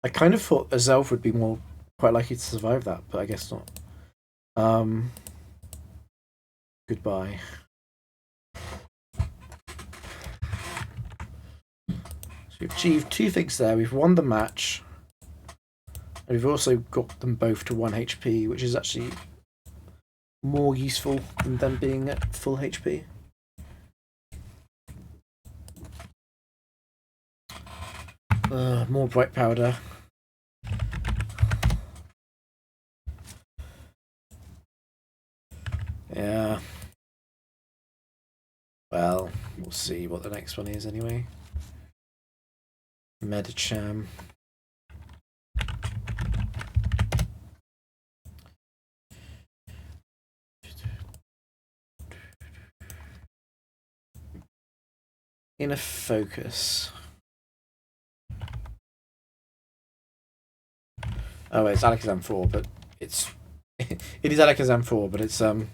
I kind of thought Azelf would be quite likely to survive that, but I guess not. Goodbye. So we've achieved 2 things there. We've won the match. And we've also got them both to 1 HP, which is actually more useful than them being at full HP. More bright powder. Yeah. Well, we'll see what the next one is anyway. Medicham. Inner Focus. Oh, it's Alakazam 4, but it's it is Alakazam 4, but it's a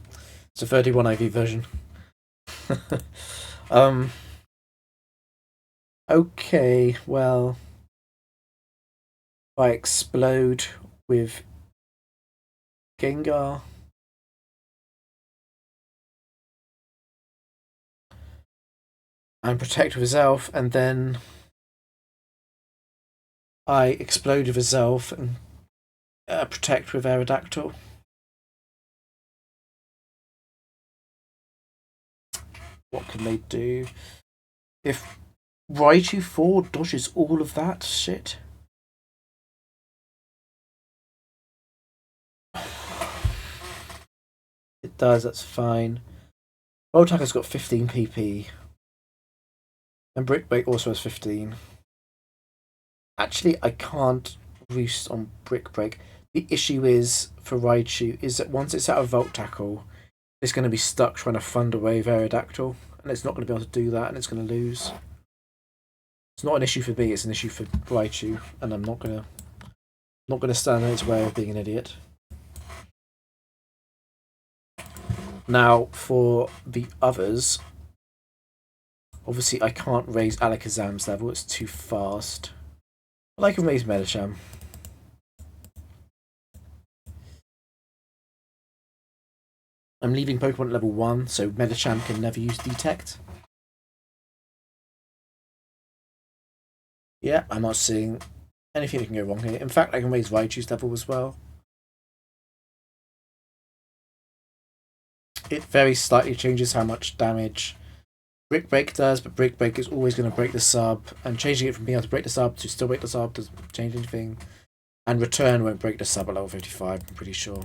31 IV version. Okay, well, if I explode with Gengar, and protect with Azelf, and then I explode with Azelf and protect with Aerodactyl. What can they do? If Raichu 4 dodges all of that shit. It does, that's fine. Voltacker's got 15 PP. And Brick Break also has 15. Actually, I can't roost on Brick Break. The issue is, for Raichu, is that once it's out of Volt Tackle, it's going to be stuck trying to fund away with Aerodactyl, and it's not going to be able to do that, and it's going to lose. It's not an issue for me, it's an issue for Raichu, and I'm not going to stand in its way of being an idiot. Now, for the others, obviously I can't raise Alakazam's level, it's too fast. But I can raise Medicham. I'm leaving Pokemon at level 1, so Medicham can never use Detect. Yeah, I'm not seeing anything that can go wrong here. In fact, I can raise Raichu's level as well. It very slightly changes how much damage Brick Break does, but Brick Break is always going to break the sub, and changing it from being able to break the sub to still break the sub doesn't change anything. And return won't break the sub at level 55, I'm pretty sure.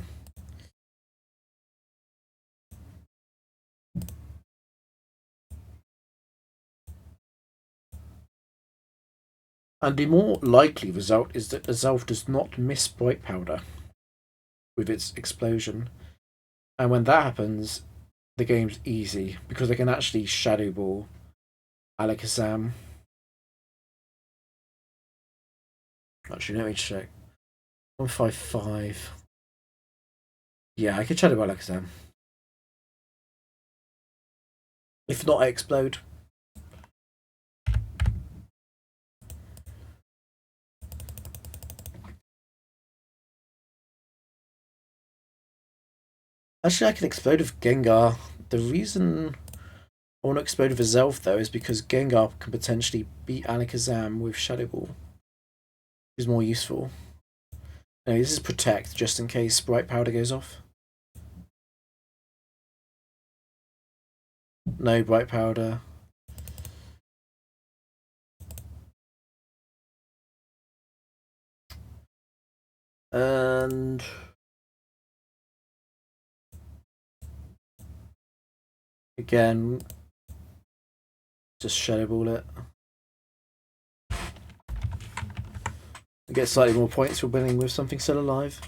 And the more likely result is that Azelf does not miss Bright Powder with its explosion. And when that happens, the game's easy, because they can actually Shadow Ball Alakazam. Actually, let me check. 155. Yeah, I could Shadow Ball Alakazam. If not, I explode. Actually, I can explode with Gengar. The reason I want to explode with Azelf, though, is because Gengar can potentially beat Alakazam with Shadow Ball. Is more useful. No, this is Protect, just in case Bright Powder goes off. No Bright Powder. And again, just Shadow Ball it. I get slightly more points for winning with something still alive.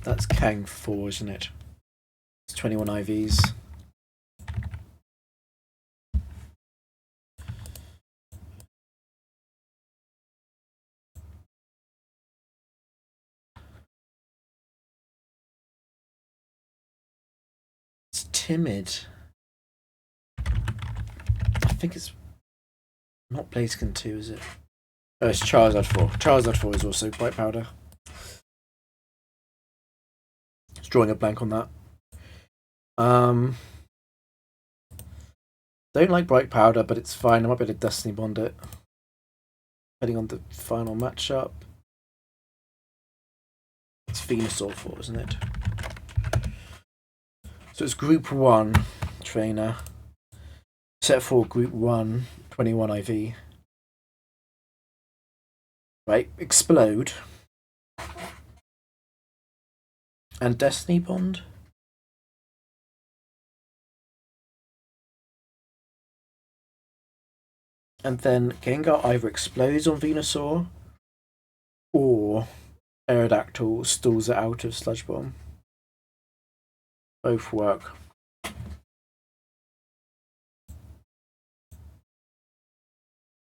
That's Kang 4, isn't it? It's 21 IVs. It's timid. I think it's not Blaziken 2, is it? Oh, it's Charizard 4. Charizard 4 is also Bright Powder. Just drawing a blank on that. Don't like Bright Powder, but it's fine. I might be able to Destiny Bond it. Depending on the final matchup. It's Venusaur 4, isn't it? So it's Group 1 trainer. Set 4 Group 1, 21 IV. Right, Explode. And Destiny Bond. And then Gengar either explodes on Venusaur or Aerodactyl stalls it out of Sludge Bomb. Both work. I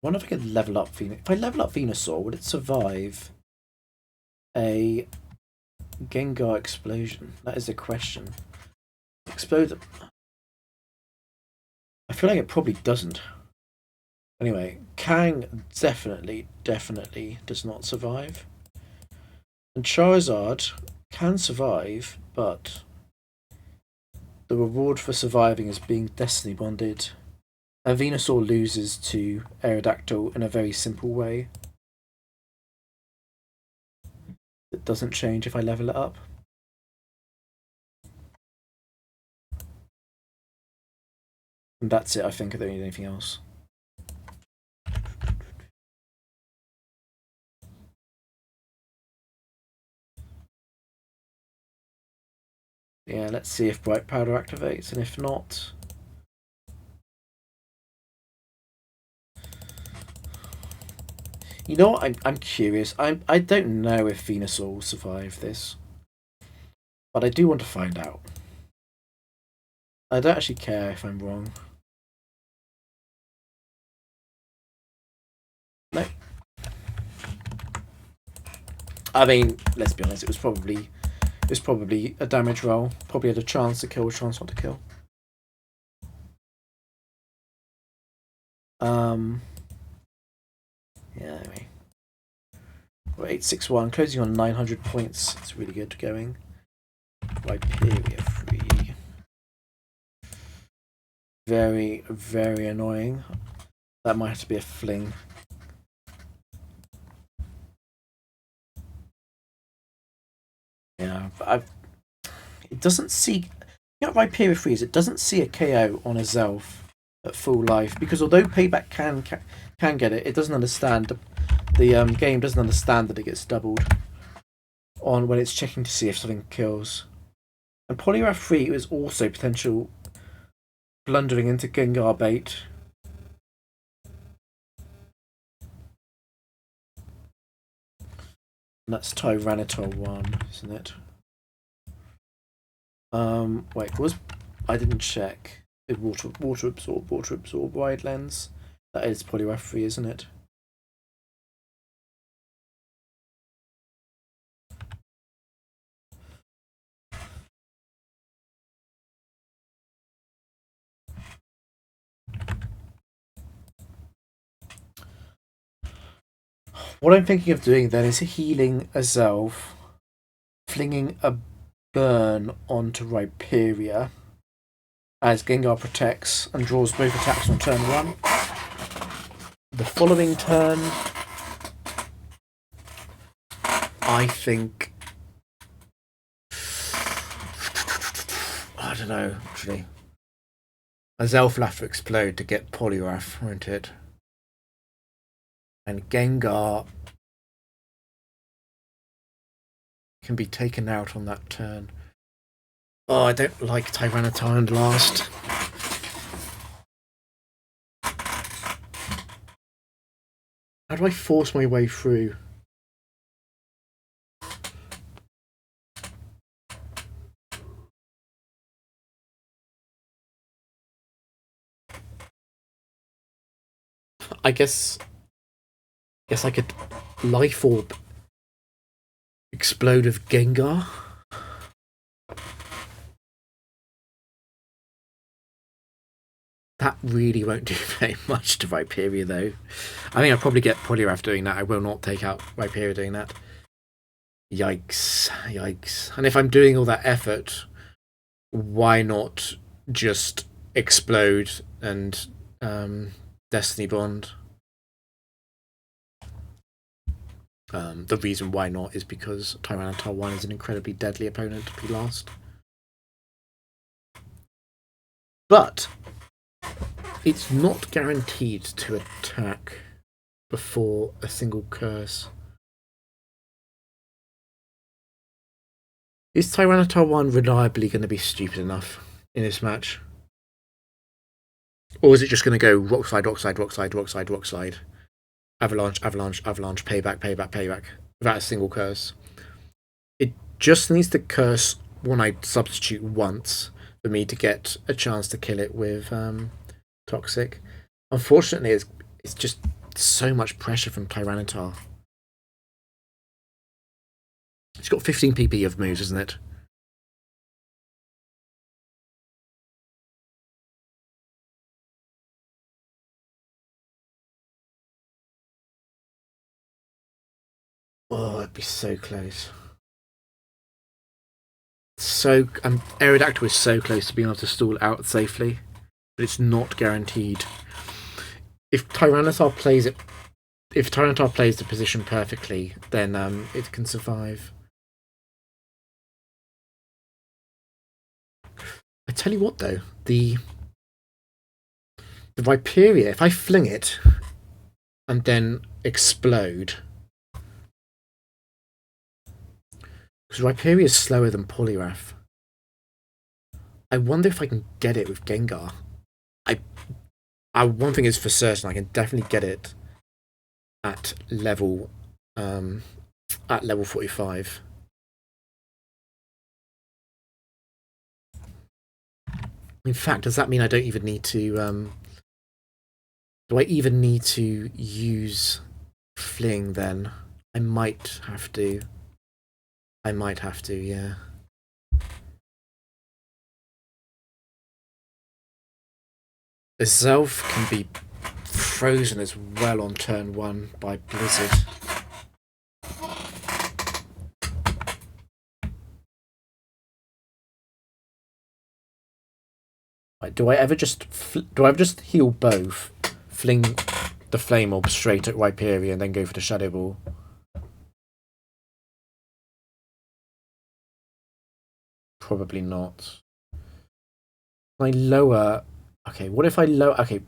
wonder if I could level up Venusaur. If I level up Venusaur, would it survive a Gengar explosion? That is a question. Explode. I feel like it probably doesn't. Anyway, Kang definitely does not survive. And Charizard can survive, but the reward for surviving is being Destiny Bonded. And Venusaur loses to Aerodactyl in a very simple way. It doesn't change if I level it up. And that's it, I think. I don't need anything else. Yeah, let's see if Bright Powder activates, and if not... You know what? I'm curious. I don't know if Venusaur will survive this. But I do want to find out. I don't actually care if I'm wrong. No. I mean, let's be honest, it was probably a damage roll. Probably had a chance to kill, a chance not to kill. Yeah, anyway. We're 861, closing on 900 points. It's really good going. Viperia free. Very, very annoying. That might have to be a fling. Yeah, but It doesn't see... You know, Rhyperior Freeze, it doesn't see a KO on a Zelf at full life, because although Payback can get it, it doesn't understand... The game doesn't understand that it gets doubled on when it's checking to see if something kills. And Poliwrath 3 is also potential blundering into Gengar bait. And that's Tyranitar 1, isn't it? Wait, was... I didn't check. Water absorb wide lens. That is Poliwrath 3, isn't it? What I'm thinking of doing then is healing a Zelf, flinging a burn onto Rhyperior as Gengar protects and draws both attacks on turn 1. The following turn, I think... I don't know, actually. A Zelf will have to explode to get Poliwrath, won't it? And Gengar can be taken out on that turn. Oh, I don't like Tyranitar and last. How do I force my way through? I guess I could Life Orb explode of Gengar. That really won't do very much to Rhyperior, though. I think I'll probably get Poliwrath doing that. I will not take out Rhyperior doing that. Yikes. Yikes. And if I'm doing all that effort, why not just explode and Destiny Bond? The reason why not is because Tyranitar 1 is an incredibly deadly opponent to be last. But it's not guaranteed to attack before a single curse. Is Tyranitar 1 reliably going to be stupid enough in this match? Or is it just going to go rock slide, rock slide, rock slide, rock slide, rock slide? Avalanche, avalanche, avalanche, payback, payback, payback. Without a single curse. It just needs to curse when I substitute once for me to get a chance to kill it with Toxic. Unfortunately, it's just so much pressure from Tyranitar. It's got 15 PP of moves, isn't it? Oh, it'd be so close. So, Aerodactyl is so close to being able to stall out safely, but it's not guaranteed. If Tyranitar plays the position perfectly, then it can survive. I tell you what, though, the Rhyperior, if I fling it and then explode, because Rhyperior is slower than Poliwrath, I wonder if I can get it with Gengar. One thing is for certain, I can definitely get it at level 45. In fact, does that mean I don't even need to do I even need to use Fling then? I might have to. Yeah. The Zelf can be frozen as well on turn 1 by Blizzard. Right, do I ever just heal both, fling the Flame Orb straight at Rhyperior and then go for the Shadow Ball? Probably not. I lower... Okay, what if I lower... Okay.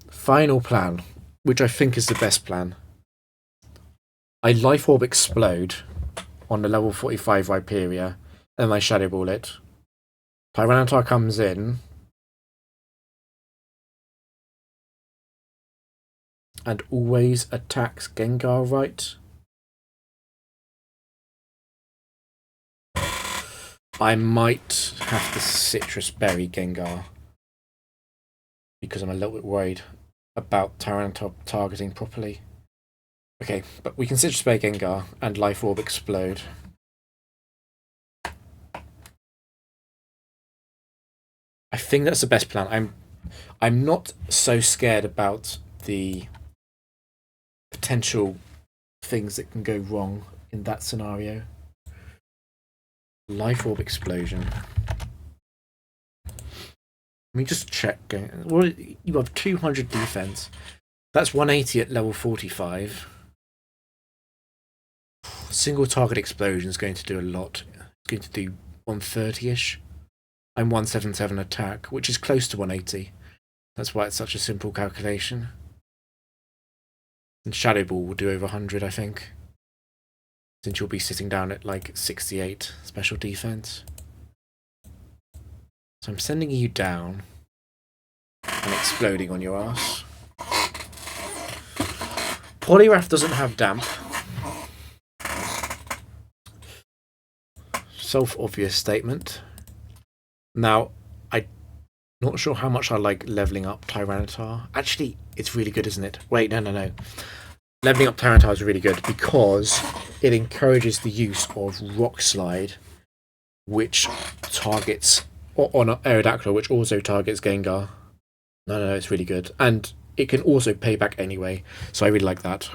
Final plan, which I think is the best plan. I Life Orb Explode on the level 45 Viperia, and I Shadow Ball it. Tyranitar comes in, and always attacks Gengar, right? I might have to Citrus Berry Gengar, because I'm a little bit worried about Tyranitar targeting properly. Okay, but we can Citrus Berry Gengar and Life Orb Explode. I think that's the best plan. I'm not so scared about the potential things that can go wrong in that scenario. Life Orb Explosion. Let me just check. Well, you have 200 defense. That's 180 at level 45. Single target explosion is going to do a lot. It's going to do 130-ish. I'm 177 attack, which is close to 180. That's why it's such a simple calculation. And Shadow Ball will do over 100, I think. Since you'll be sitting down at like 68 special defense. So I'm sending you down and exploding on your ass. Poliwrath doesn't have damp. Self-obvious statement. Now, I'm not sure how much I like leveling up Tyranitar. Actually, it's really good, isn't it? Wait, no. Leveling up Tyranitar is really good because it encourages the use of Rock Slide, which targets, or on Aerodactyl, which also targets Gengar. No, it's really good. And it can also pay back anyway, so I really like that.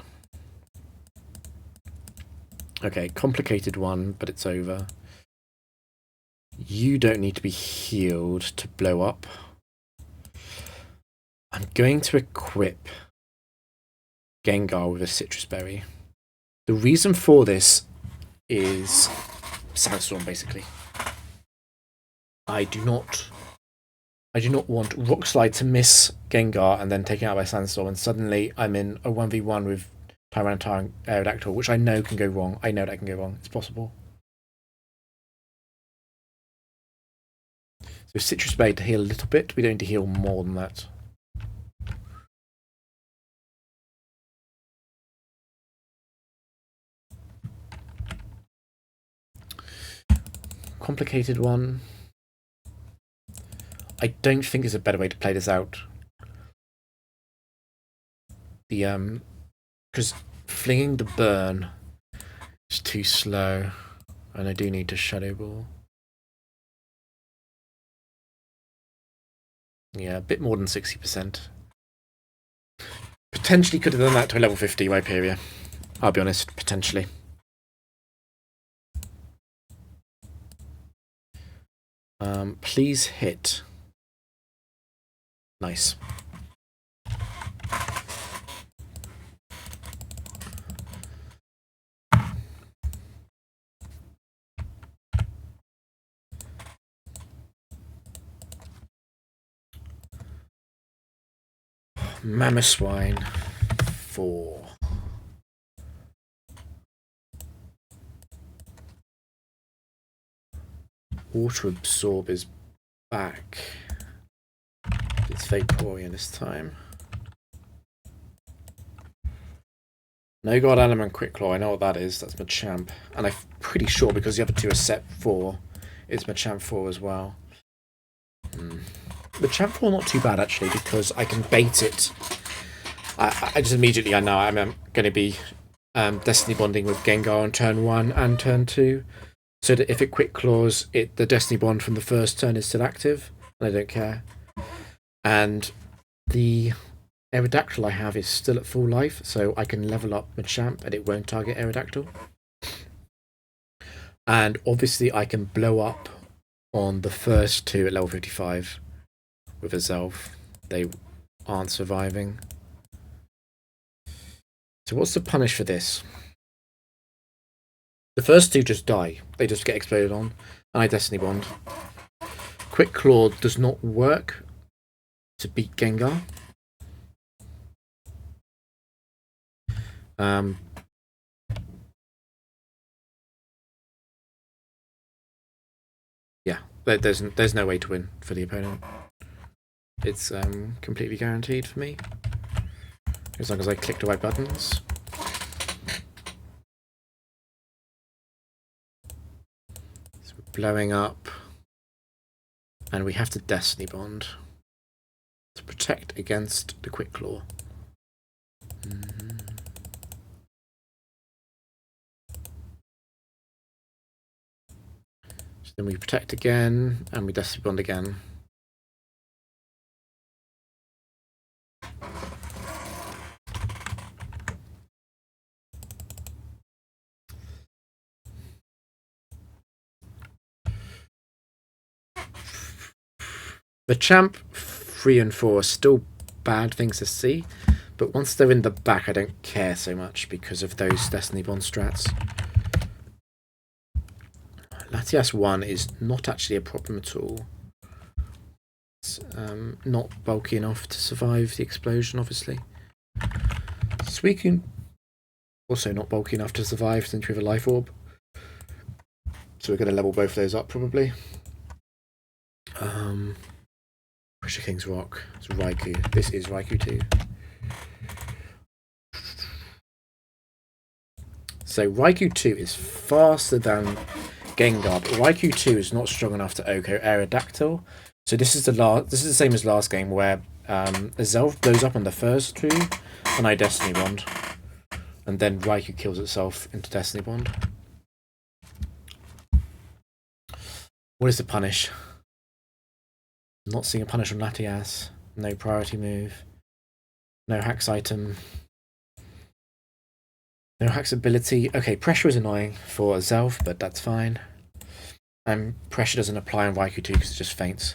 Okay, complicated one, but it's over. You don't need to be healed to blow up. I'm going to equip Gengar with a Citrus Berry. The reason for this is Sandstorm, basically. I do not want Rock Slide to miss Gengar and then taken out by Sandstorm, and suddenly I'm in a 1v1 with Tyranitar and Aerodactyl, which I know can go wrong. I know that can go wrong. It's possible. So Citrus Berry to heal a little bit. We don't need to heal more than that. Complicated one. I don't think there's a better way to play this out. Because flinging the burn is too slow, and I do need to Shadow Ball. Yeah, a bit more than 60%. Potentially could have done that to a level 50 Viperia. I'll be honest, potentially. Please hit. Nice. Mamoswine 4. Water Absorb is back. It's Vaporeon this time. No God Element Quick Claw, I know what that is. That's Machamp. And I'm pretty sure because the other two are set 4, it's Machamp 4 as well. Machamp 4 not too bad actually because I can bait it. I just immediately I know I'm going to be Destiny Bonding with Gengar on turn 1 and turn 2. So that if it Quick Claws, the Destiny Bond from the first turn is still active, and I don't care. And the Aerodactyl I have is still at full life, so I can level up Machamp and it won't target Aerodactyl. And obviously I can blow up on the first two at level 55 with a Zelf. They aren't surviving. So what's the punish for this? The first two just die. They just get exploded on. And I Destiny Bond. Quick Claw does not work to beat Gengar. Yeah, there's no way to win for the opponent. It's completely guaranteed for me, as long as I click the right buttons. So we're blowing up, and we have to Destiny Bond to protect against the Quick Claw. So then we protect again, and we Destiny Bond again. The champ 3 and 4 are still bad things to see, but once they're in the back, I don't care so much because of those Destiny Bond strats. Latias 1 is not actually a problem at all. It's not bulky enough to survive the explosion, obviously. Suicune also not bulky enough to survive since we have a Life Orb. So we're going to level both of those up, probably. Pressure King's Rock. It's Raikou. This is Raikou 2. So Raikou 2 is faster than Gengar, but Raikou 2 is not strong enough to OHKO Aerodactyl. So this is the same as last game where Azelf blows up on the first two, and I Destiny Bond. And then Raikou kills itself into Destiny Bond. What is the punish? Not seeing a punish on Latias. No priority move. No hacks item. No hacks ability. Okay, pressure is annoying for Zelf, but that's fine. And pressure doesn't apply on Raikou 2 because it just faints.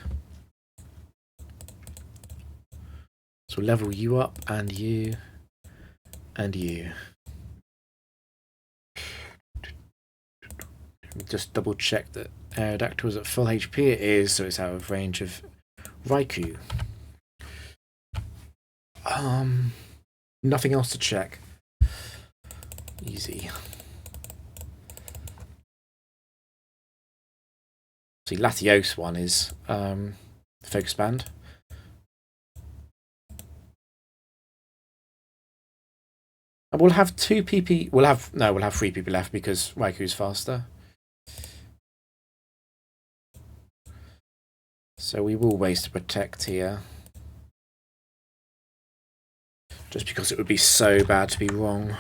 So we'll level you up, and you, and you. Just double check that Aerodactyl is at full HP. It is, so it's out of range of Raikou. Nothing else to check. Easy. See, Latios 1 is Focus Band. And we'll have 2 PP. We'll have 3 PP left because Raikou's faster. So we will waste a protect here. Just because it would be so bad to be wrong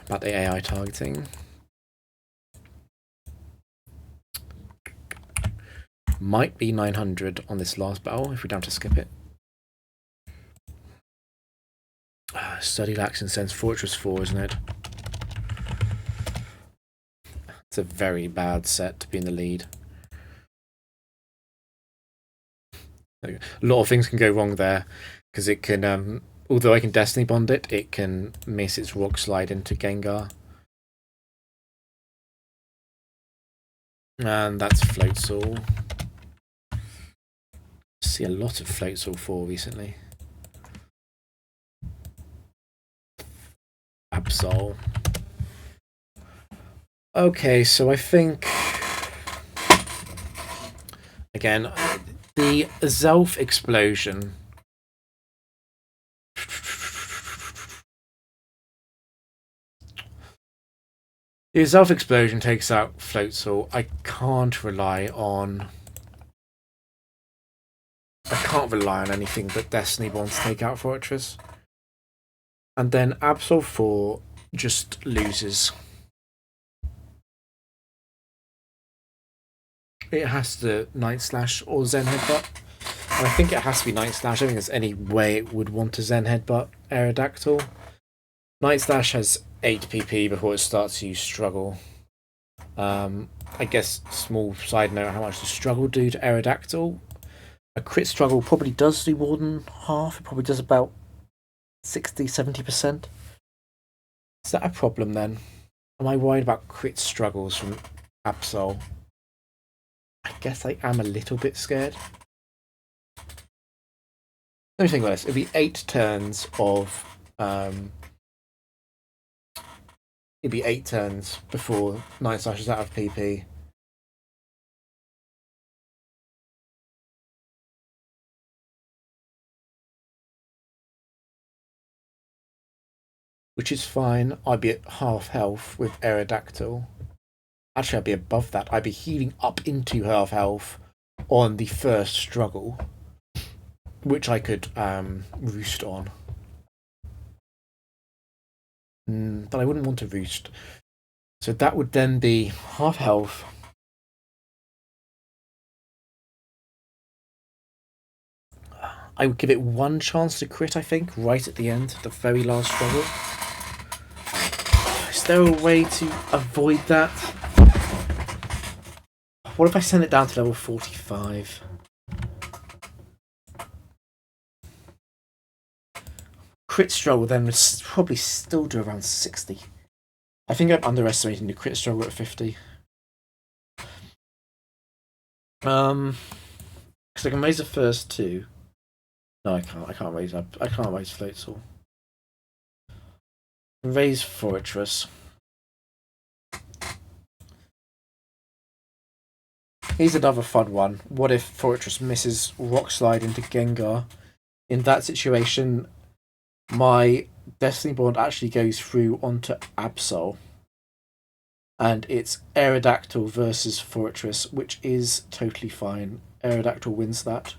about the AI targeting. Might be 900 on this last battle if we don't have to skip it. Studied Action Sense Fortress 4, isn't it? It's a very bad set to be in the lead. A lot of things can go wrong there because it can, although I can Destiny Bond it, it can miss its Rock Slide into Gengar. And that's Floatzel. See a lot of Floatzel 4 recently. Absol. Okay, so I think again the Zelf explosion. The Zelf explosion takes out Floatzel. I can't rely on anything but Destiny Bond to take out Fortress. And then Absol 4 just loses. It has to Night Slash or Zen Headbutt. And I think it has to be Night Slash. I don't think there's any way it would want to Zen Headbutt Aerodactyl. Night Slash has 8 PP before it starts to use Struggle. I guess, small side note, how much does Struggle do to Aerodactyl? A crit Struggle probably does do more than half. It probably does about 60-70%. Is that a problem then? Am I worried about crit struggles from Absol? I guess I am a little bit scared. Let me think about this. It'd be 8 turns of it'd be 8 turns before Night Slash is out of PP. Which is fine. I'd be at half health with Aerodactyl. Actually, I'd be above that. I'd be healing up into half health on the first struggle, which I could roost on. But I wouldn't want to roost. So that would then be half health. I would give it one chance to crit, I think, right at the end, the very last struggle. Is there a way to avoid that? What if I send it down to level 45? Crit struggle then would probably still do around 60. I think I'm underestimating the crit struggle at 50. Because I can raise the first 2. No, I can't. I can't raise up. I can't raise Floatzel. Raise Fortress. Here's another fun one. What if Fortress misses Rock Slide into Gengar? In that situation, my Destiny Bond actually goes through onto Absol. And it's Aerodactyl versus Fortress, which is totally fine. Aerodactyl wins that.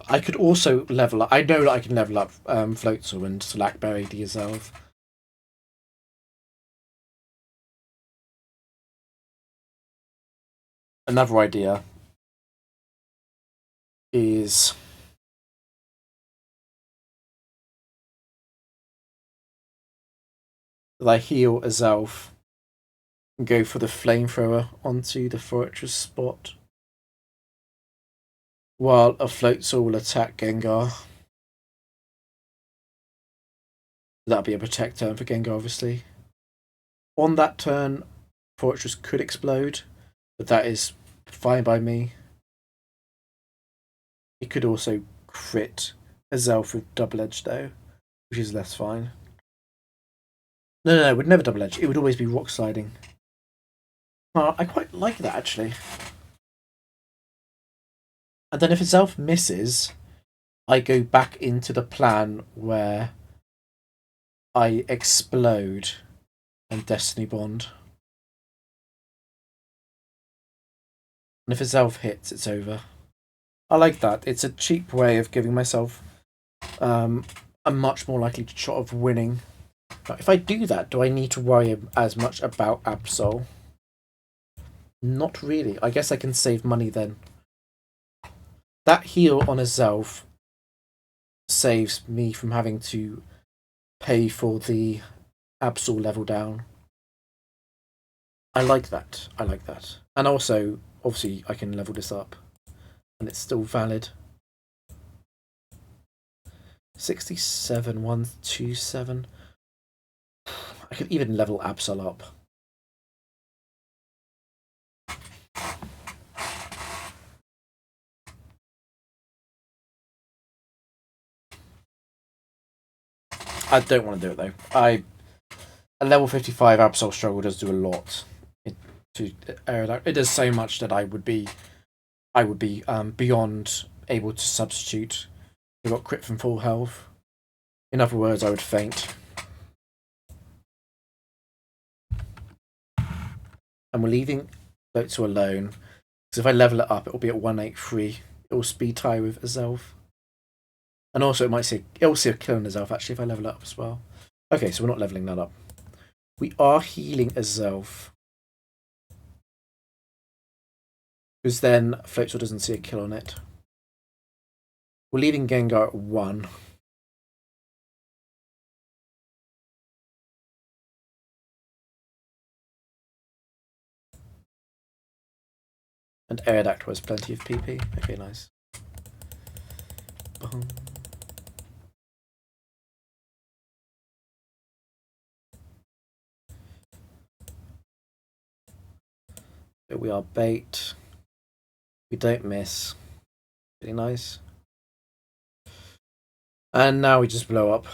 I could also level up. I know that I can level up Floatzel and Slackberry Dieself. Another idea is that I heal Azelf and go for the flamethrower onto the Fortress spot, while a Floatzel will attack Gengar. That'll be a protect turn for Gengar, obviously. On that turn, Fortress could explode, but that is fine by me. It could also crit Azelf with double edge though, which is less fine. No, it would never double edge. It would always be rock sliding. I quite like that actually. And then if Azelf misses, I go back into the plan where I explode and Destiny Bond. And if Azelf hits, it's over. I like that. It's a cheap way of giving myself a much more likely shot of winning. But if I do that, do I need to worry as much about Absol? Not really. I guess I can save money then. That heal on Azelf saves me from having to pay for the Absol level down. I like that. I like that. And also, obviously, I can level this up. And it's still valid. 67, 127. I could even level Absol up. I don't want to do it though. A level 55 Absol struggle does do a lot. It does so much that I would be beyond able to substitute. I got crit from full health. In other words, I would faint. And we're leaving Floatzel alone. Because if I level it up, it will be at 183. It will speed tie with Azelf. And also, it'll see a kill on Azelf actually if I level it up as well. Okay, so we're not leveling that up. We are healing Azelf. Because then Floatzel doesn't see a kill on it. We're leaving Gengar at 1. And Aerodactyl has plenty of PP. Okay, nice. So we are bait. We don't miss. Really nice. And now we just blow up.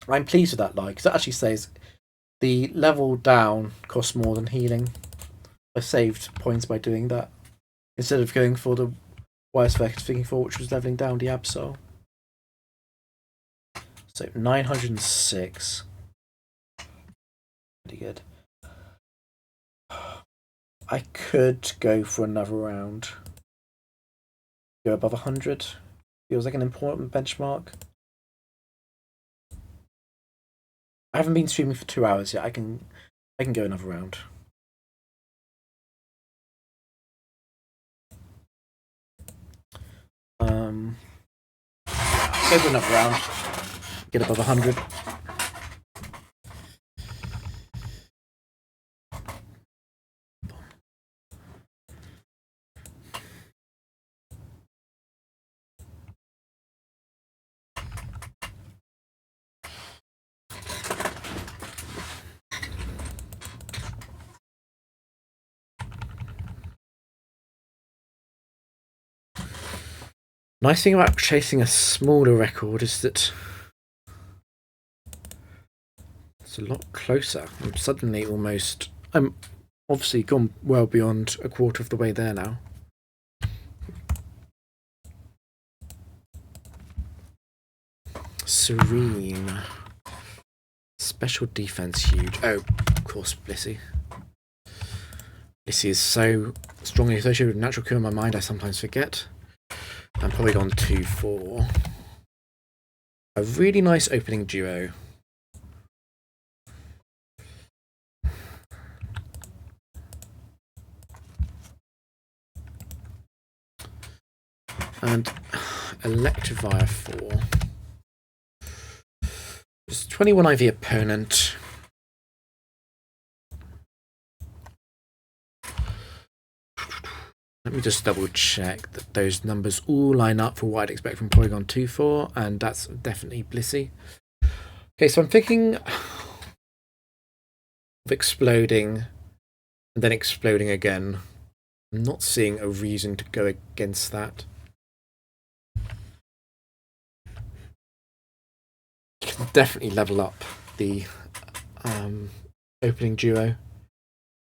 I'm pleased with that lie, because it actually says the level down costs more than healing. I saved points by doing that, instead of going for the worst thinking for, which was leveling down the Absol. So 906. Pretty good. I could go for another round. Go above 100. Feels like an important benchmark. I haven't been streaming for 2 hours yet. I can go another round. Go for another round. Get above 100. Nice thing about chasing a smaller record is that it's a lot closer. I'm suddenly I'm obviously gone well beyond a quarter of the way there now. Serene. Special defense huge. Oh, of course, Blissey. Blissey is so strongly associated with natural cure in my mind, I sometimes forget. I'm probably gone 2-4. A really nice opening duo. And Electivire 4. It's 21 IV opponent. Let me just double check that those numbers all line up for what I'd expect from Porygon 2-4, and that's definitely Blissey. Okay, so I'm thinking of exploding and then exploding again. I'm not seeing a reason to go against that. You can definitely level up the opening duo,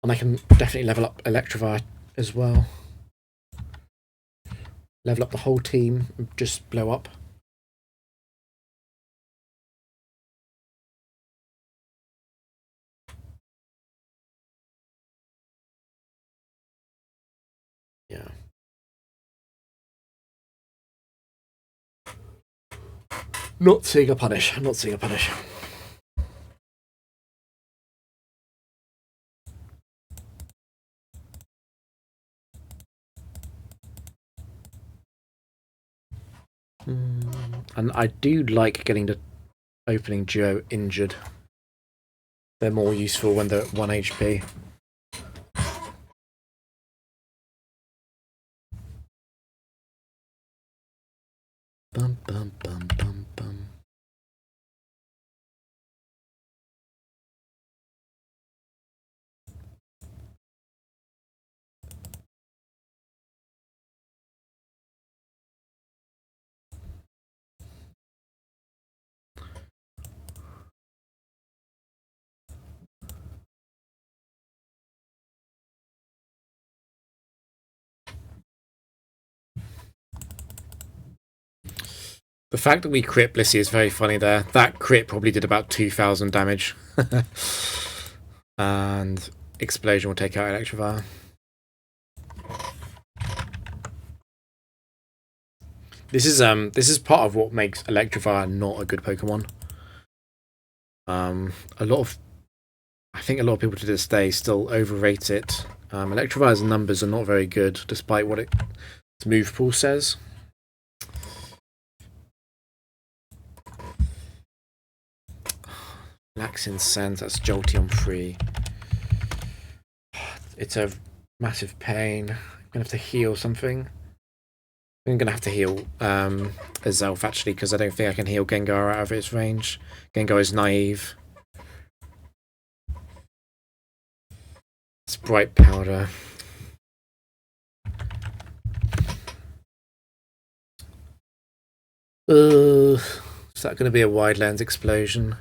and I can definitely level up Electivire as well. Level up the whole team and just blow up. Yeah. Not seeing a punish. Not seeing a punish. And I do like getting the opening duo injured. They're more useful when they're at 1 HP. Bum, bum, bum, bum, bum. The fact that we crit Blissey is very funny there. That crit probably did about 2,000 damage. And Explosion will take out Electivire. This is part of what makes Electivire not a good Pokemon. A lot of think a lot of people to this day still overrate it. Electrofire's numbers are not very good, despite what its move pool says. Lacks in sense, that's Jolteon free. It's a massive pain. I'm gonna have to heal something. I'm gonna have to heal Azelf actually, because I don't think I can heal Gengar out of its range. Gengar is naive. It's bright powder. Is that going to be a wide lens explosion?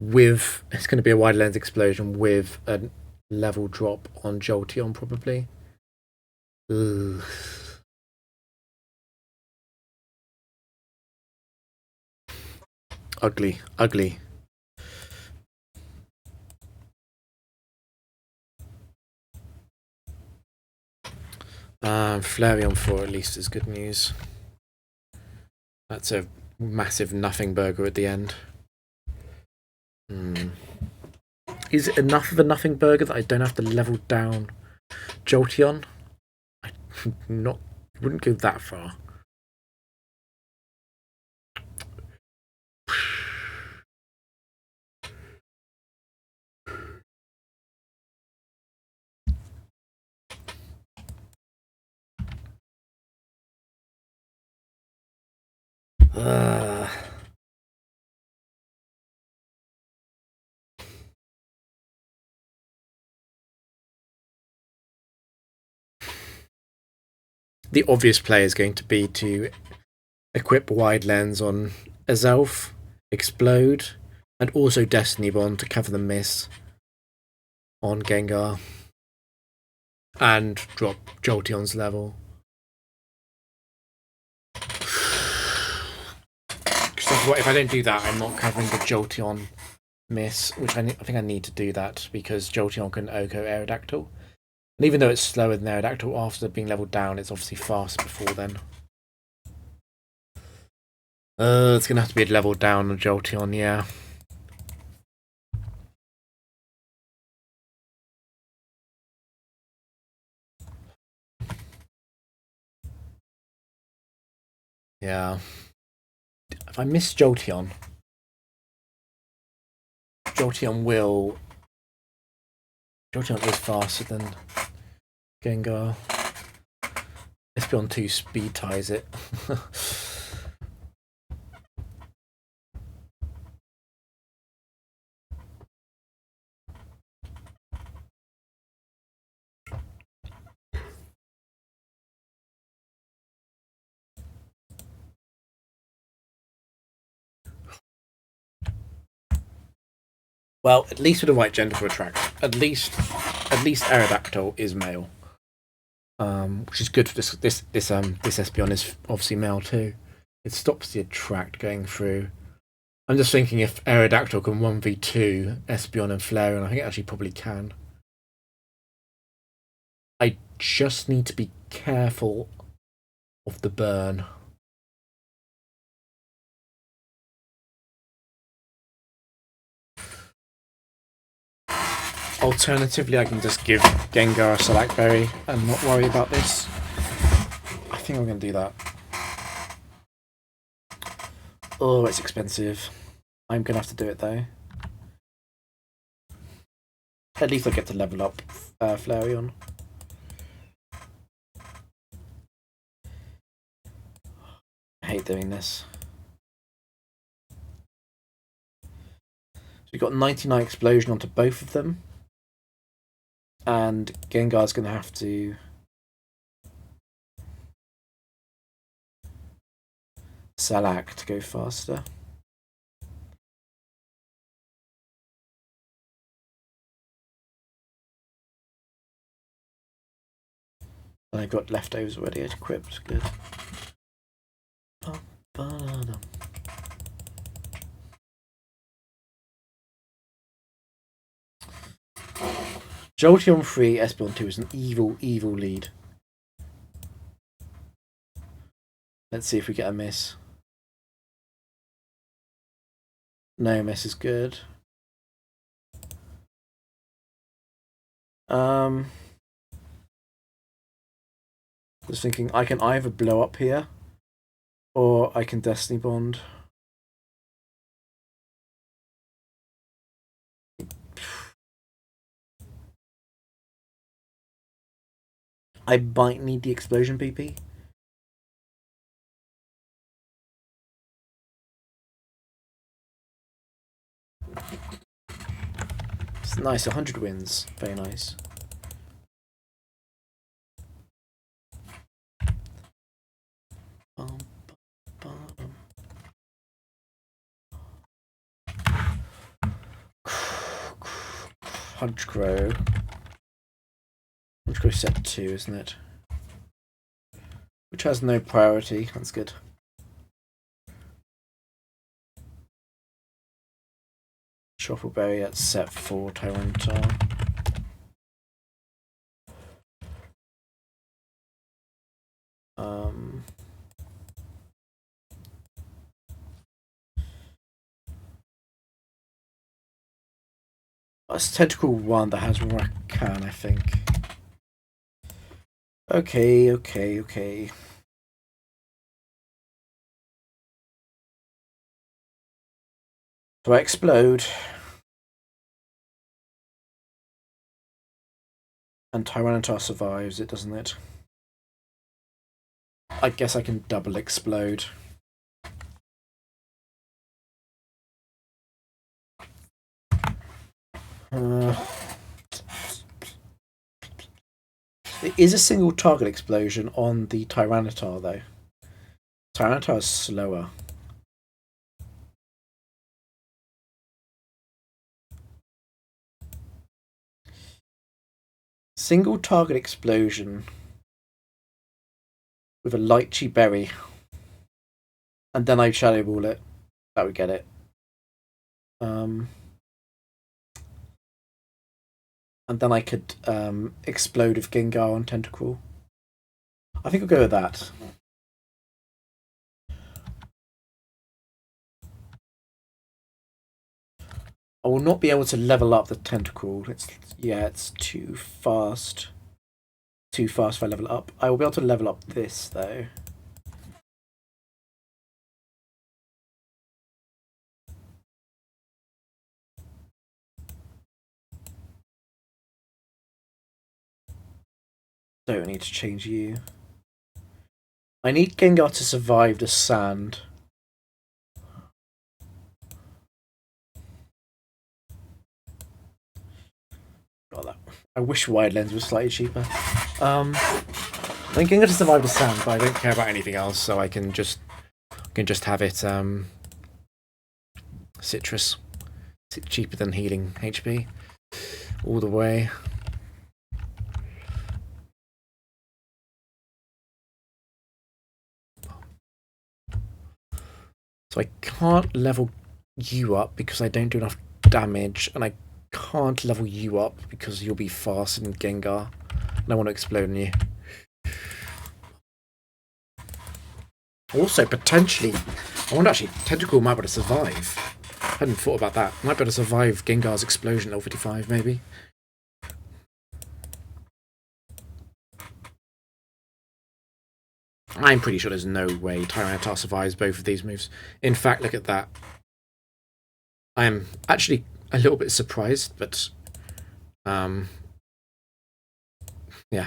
It's going to be a wide lens explosion with a level drop on Jolteon probably. Ugh. Ugly, ugly. Flareon 4 at least is good news. That's a massive nothing burger at the end. Is it enough of a nothing burger that I don't have to level down Jolteon? I wouldn't go that far. The obvious play is going to be to equip Wide Lens on Azelf, Explode, and also Destiny Bond to cover the miss on Gengar, and drop Jolteon's level. If I don't do that, I'm not covering the Jolteon miss, which I think I need to do that because Jolteon can OHKO Aerodactyl. And even though it's slower than Aerodactyl after being leveled down, it's obviously fast before then. It's going to have to be leveled down on Jolteon, yeah. Yeah. If I miss Jolteon, Jolteon is faster than Gengar. Espeon 2 speed ties it. Well, at least with the right gender to attract. At least Aerodactyl is male. Which is good for this Espeon is obviously male too. It stops the attract going through. I'm just thinking if Aerodactyl can 1v2 Espeon and Flareon, I think it actually probably can. I just need to be careful of the burn. Alternatively, I can just give Gengar a Select Berry and not worry about this. I think I'm going to do that. Oh, it's expensive. I'm going to have to do it though. At least I get to level up Flareon. I hate doing this. So we've got 99 Explosion onto both of them. And Gengar's going to have to Salac to go faster. And I've got leftovers already equipped. Good. Jolteon 3, Espeon 2 is an evil, evil lead. Let's see if we get a miss. No miss is good. Just thinking, I can either blow up here, or I can Destiny Bond. I might need the explosion PP. It's nice, 100 wins. Very nice. Hunchcrow. Hunchcrow set 2, isn't it? Which has no priority. That's good. Shuffleberry at set 4, Tyranitar. That's Tentacle 1 that has Rakan, I think. Okay. Do I explode? And Tyranitar survives it, doesn't it? I guess I can double explode. There is a single target explosion on the Tyranitar, though. Tyranitar is slower. Single target explosion with a lychee berry. And then I Shadow Ball it. That would get it. And then I could explode with Gengar on Tentacle. I think I'll go with that. I will not be able to level up the Tentacle. It's too fast. Too fast if I level it up. I will be able to level up this, though. Don't need to change you. I need Gengar to survive the sand. Got that. I wish wide lens was slightly cheaper. I think Gengar to survive the sand, but I don't care about anything else, so I can just have it citrus. It's cheaper than healing HP. All the way. So I can't level you up because I don't do enough damage, and I can't level you up because you'll be faster than Gengar, and I want to explode on you. Also, potentially, I wonder actually, Tentacle might be able to survive. I hadn't thought about that. Might be able to survive Gengar's explosion at 55, maybe. I'm pretty sure there's no way Tyranitar survives both of these moves. In fact, look at that. I am actually a little bit surprised, but yeah,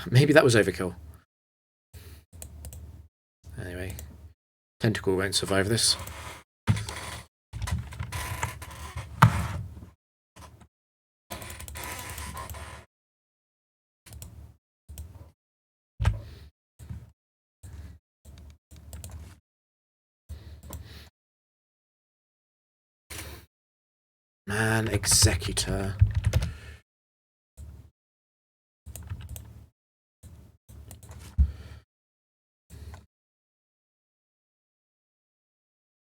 maybe that was overkill. Anyway, Tentacle won't survive this. Man, Executor.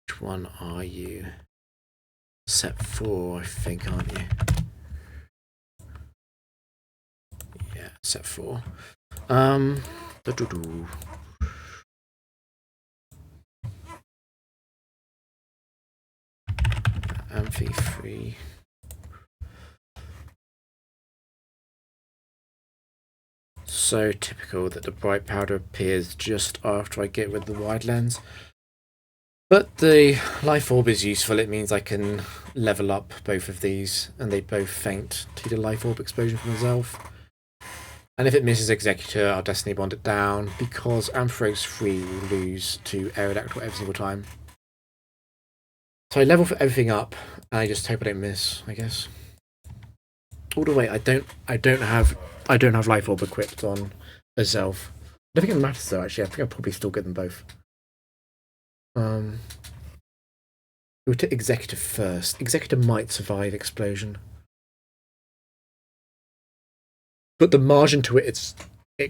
Which one are you? Set 4, I think, aren't you? Yeah, set 4. Amphi 3. So typical that the bright powder appears just after I get rid of the wide lens. But the life orb is useful. It means I can level up both of these, and they both faint to the life orb explosion from himself. And if it misses Executor, I'll Destiny Bond it down, because Ampharos 3 will lose to Aerodactyl every single time. So I level for everything up, and I just hope I don't miss, I guess. All the way, I don't have life orb equipped on Azelf. I don't think it matters though. Actually, I think I'll probably still get them both. We'll take Executor first. Executor might survive explosion, but the margin to it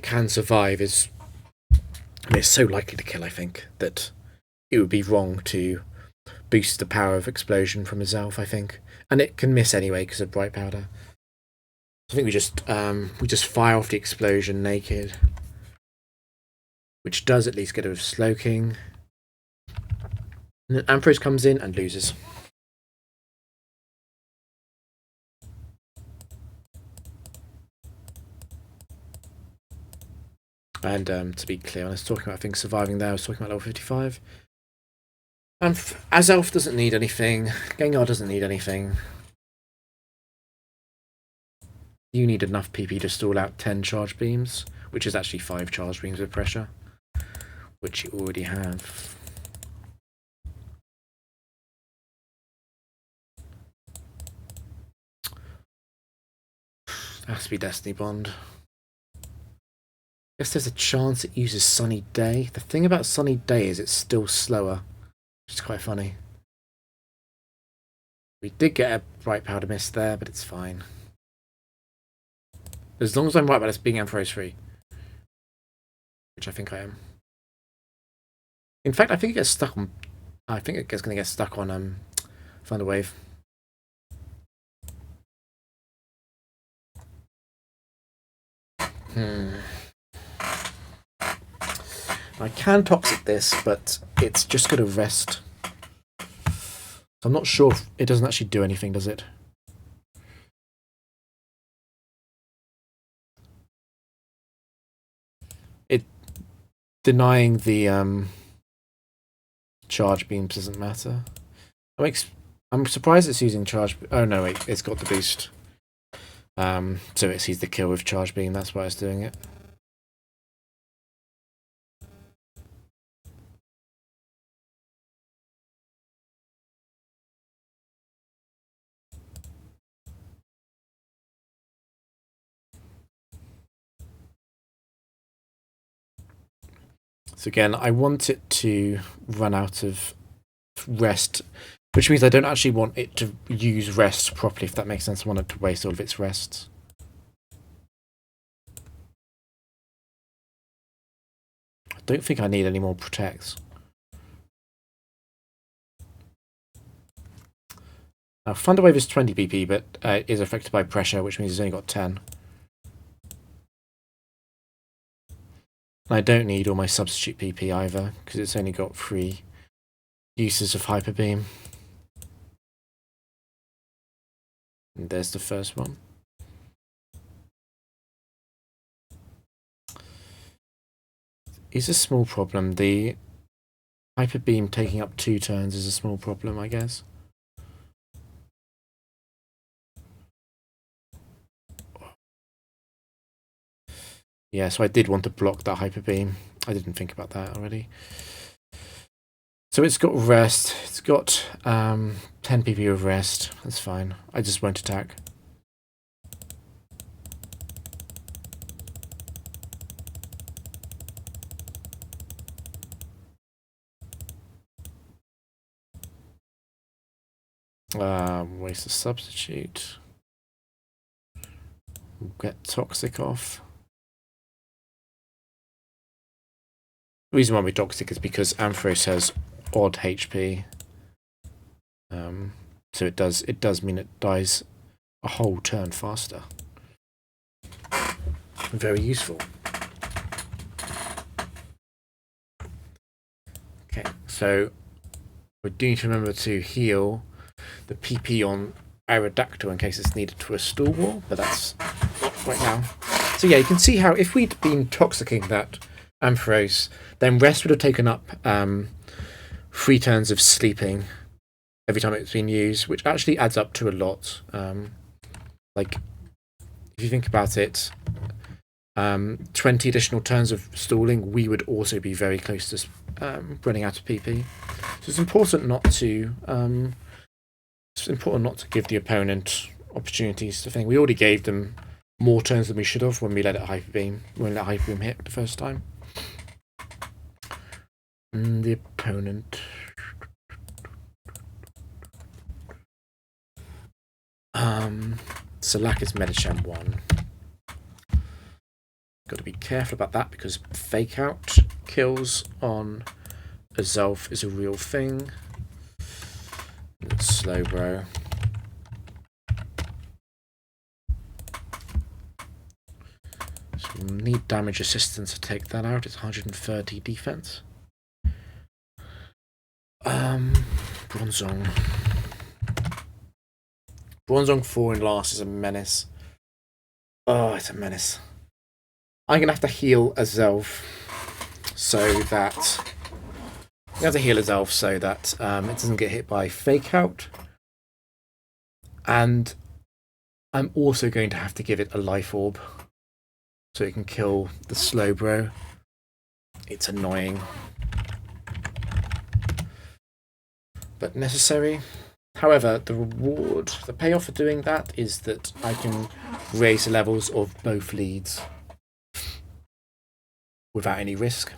can survive is, I mean, it's so likely to kill. I think that it would be wrong to boost the power of explosion from Azelf. I think, and it can miss anyway because of bright powder. I think we just fire off the explosion naked, which does at least get rid of Slowking. And then Ampharos comes in and loses. And to be clear, when I was talking about things surviving there, I was talking about level 55. And Azelf doesn't need anything. Gengar doesn't need anything. You need enough PP to stall out 10 charge beams, which is actually 5 charge beams with pressure, which you already have. It has to be Destiny Bond. I guess there's a chance it uses Sunny Day. The thing about Sunny Day is it's still slower, which is quite funny. We did get a bright powder miss there, but it's fine. As long as I'm right about this being Ampharos 3. Which I think I am. In fact, I think it gets stuck on... I think it's going to get stuck on Thunderwave. I can Toxic this, but it's just going to rest. I'm not sure if it doesn't actually do anything, does it? Denying the charge beams doesn't matter. I'm surprised it's using charge... Oh no, wait, it's got the boost. So it sees the kill with charge beam, that's why it's doing it. So again, I want it to run out of rest, which means I don't actually want it to use rest properly, if that makes sense. I want it to waste all of its rests. I don't think I need any more protects. Now, Thunderwave is 20 PP, but it is affected by pressure, which means it's only got 10. And I don't need all my substitute PP either, because it's only got 3 uses of Hyper Beam. And there's the first one. Is a small problem. The Hyper Beam taking up 2 turns is a small problem, I guess. Yeah, so I did want to block that Hyper Beam. I didn't think about that already. So it's got rest. It's got 10 PP of rest. That's fine. I just won't attack. Waste a substitute. We'll get Toxic off. The reason why we Toxic is because Ampharos has odd HP. So it does mean it dies a whole turn faster. Very useful. Okay, so we do need to remember to heal the PP on Aerodactyl in case it's needed to a stall wall, but that's not right now. So yeah, you can see how if we'd been toxicking that Ampharos, then rest would have taken up 3 turns of sleeping every time it's been used, which actually adds up to a lot. Like, if you think about it, 20 additional turns of stalling, we would also be very close to running out of PP. So it's important not to give the opponent opportunities to think. We already gave them more turns than we should have when we let Hyper Beam hit the first time. And the opponent. Salak is Medicham 1. Got to be careful about that because fake out kills on a Zelf is a real thing. It's slow, bro. So we'll need damage assistance to take that out. It's 130 defense. Bronzong. Bronzong 4 in last is a menace. Oh, it's a menace. I'm going to have to heal a Zelf so that... it doesn't get hit by fake out. And I'm also going to have to give it a life orb so it can kill the slow bro. It's annoying, but necessary. However, the payoff for doing that is that I can raise the levels of both leads without any risk.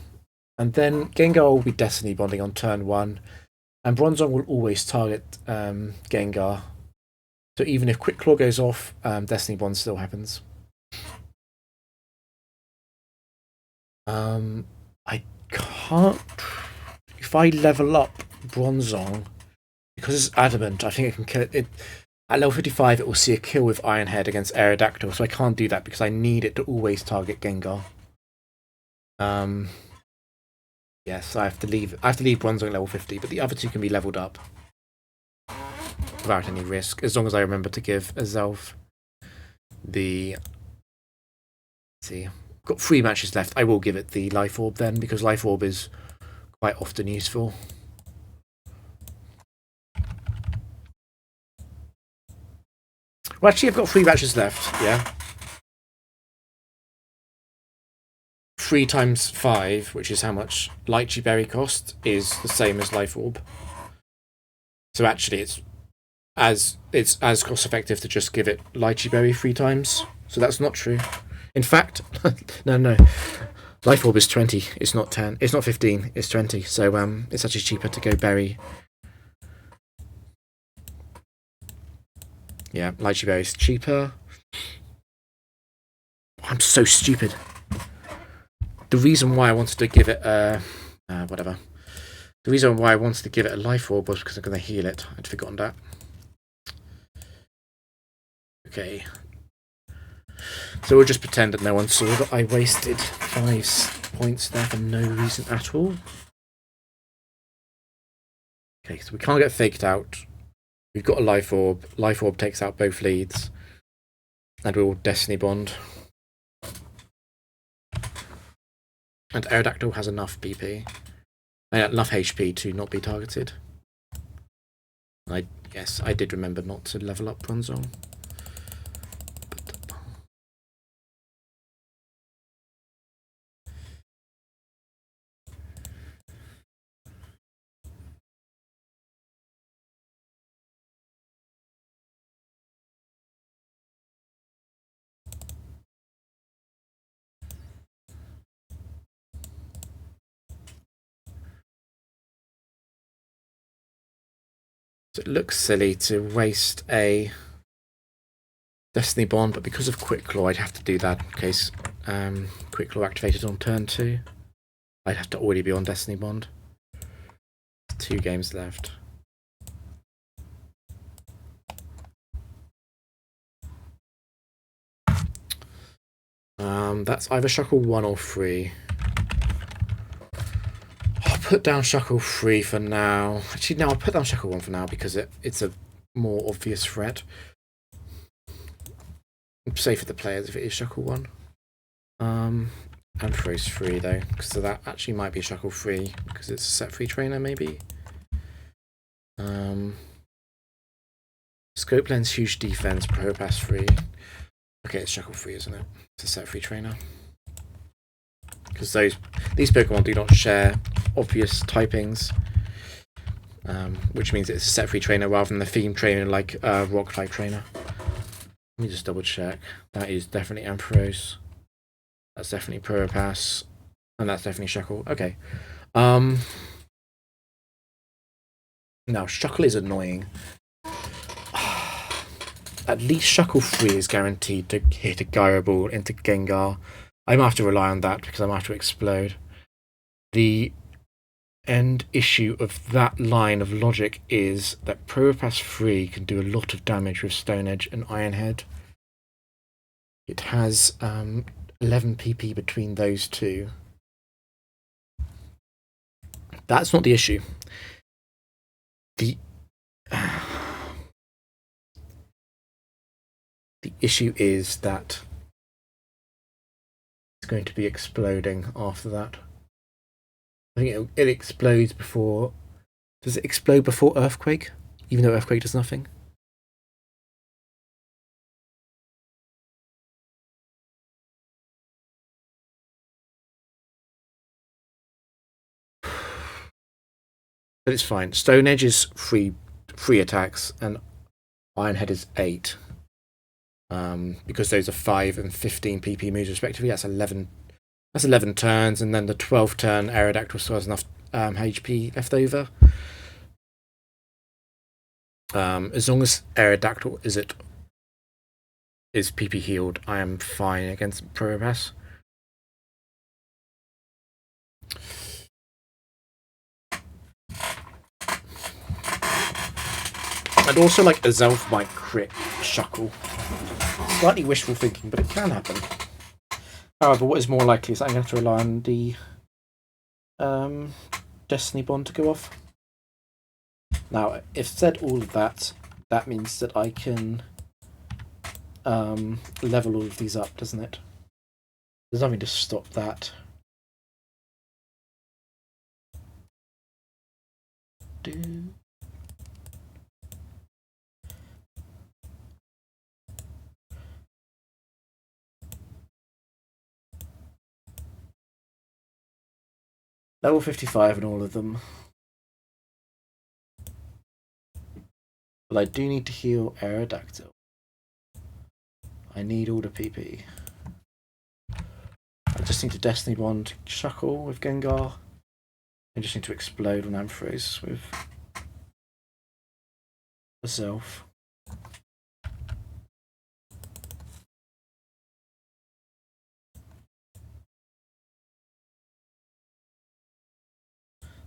And then Gengar will be Destiny Bonding on turn 1, and Bronzong will always target Gengar. So even if Quick Claw goes off, Destiny Bond still happens. I can't... if I level up Bronzong, because it's adamant, I think it can kill it. At level 55, it will see a kill with Iron Head against Aerodactyl, so I can't do that because I need it to always target Gengar. Yes, I have to leave Bronzong at level 50, but the other two can be leveled up without any risk, as long as I remember to give a Zelf the... let's see, I've got 3 matches left. I will give it the Life Orb then, because Life Orb is quite often useful. Well, actually, I've got 3 matches left, yeah. 3 times 5, which is how much Lychee Berry cost, is the same as Life Orb. So actually, it's as cost effective to just give it Lychee Berry 3 times. So that's not true. In fact, no. Life Orb is 20. It's not 10. It's not 15. It's 20. So it's actually cheaper to go Berry. Yeah, Lychee Berry is cheaper. I'm so stupid. The reason why I wanted to give it whatever. The reason why I wanted to give it a Life Orb was because I'm going to heal it. I'd forgotten that. Okay. So we'll just pretend that no one saw that I wasted 5 points there for no reason at all. Okay, so we can't get faked out. We've got a Life Orb. Life Orb takes out both leads. And we'll Destiny Bond. And Aerodactyl has enough BP. Enough HP to not be targeted. Yes, I did remember not to level up Bronzong. So it looks silly to waste a Destiny Bond, but because of Quick Claw, I'd have to do that in case Quick Claw activated on turn 2. I'd have to already be on Destiny Bond. 2 games left. That's either Shuckle 1 or 3. I'll put down Shuckle 3 for now. Actually, no, I'll put down Shuckle 1 for now because it's a more obvious threat. It's safe for the players if it is Shuckle 1. Anthro's free though, because that actually might be shuckle free because it's a set free trainer maybe. Scope lens huge defense, pro pass free. Okay, it's shuckle free, isn't it? It's a set free trainer. Because these Pokemon do not share obvious typings, which means it's a set free trainer rather than the theme trainer like rock type trainer. Let me just double check. That is definitely Ampharos. That's definitely Propass. And that's definitely Shuckle. Okay. Now, Shuckle is annoying. At least Shuckle 3 is guaranteed to hit a Gyro Ball into Gengar. I'm going to have to rely on that because I'm going to have to explode. The end issue of that line of logic is that Propass 3 can do a lot of damage with Stone Edge and Iron Head. It has 11 PP between those two. That's not the issue. The issue is that it's going to be exploding after that. I think it explodes before... Does it explode before Earthquake? Even though Earthquake does nothing? But it's fine. Stone Edge is free attacks, and Iron Head is 8. Because those are 5 and 15 PP moves respectively. That's 11. That's 11 turns, and then the 12th turn, Aerodactyl still has enough HP left over. As long as Aerodactyl is PP healed, I am fine against Propass. I'd also like Azelf might crit Shuckle. Slightly wishful thinking, but it can happen. However, what is more likely is I'm going to have to rely on the Destiny Bond to go off. Now, if said all of that, that means that I can level all of these up, doesn't it? There's nothing to stop that. Level 55 in all of them. But I do need to heal Aerodactyl. I need all the PP. I just need to Destiny Bond Shuckle with Gengar. I just need to explode on Ampharos with myself.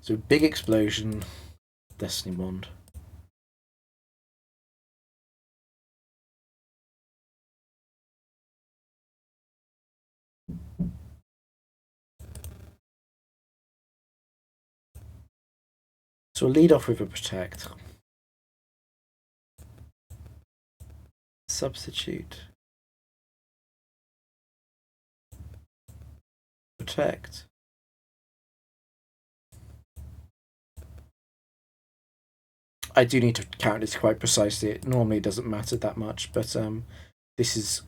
So big explosion, Destiny Bond. So I'll lead off with a Protect. Substitute. Protect. I do need to count this quite precisely. It normally doesn't matter that much, but this is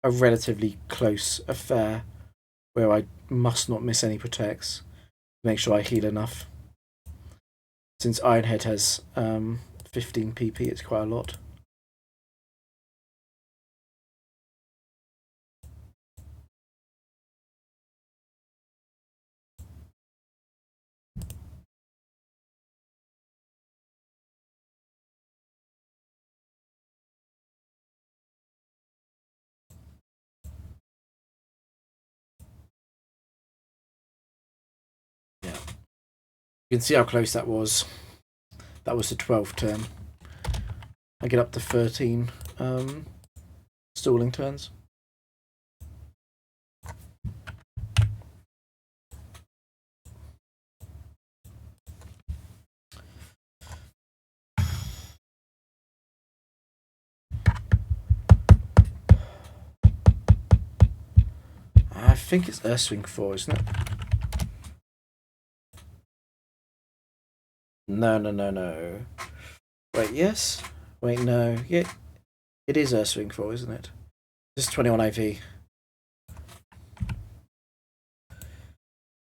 a relatively close affair where I must not miss any protects. Make sure I heal enough. Since Ironhead has 15 PP, it's quite a lot. Yeah. You can see how close that was. That was the 12th turn. I get up to 13 stalling turns. think it's Earthswing 4, isn't it? No. Wait, yes? Wait, no. Yeah, it is Earthswing 4, isn't it? This is 21 IV.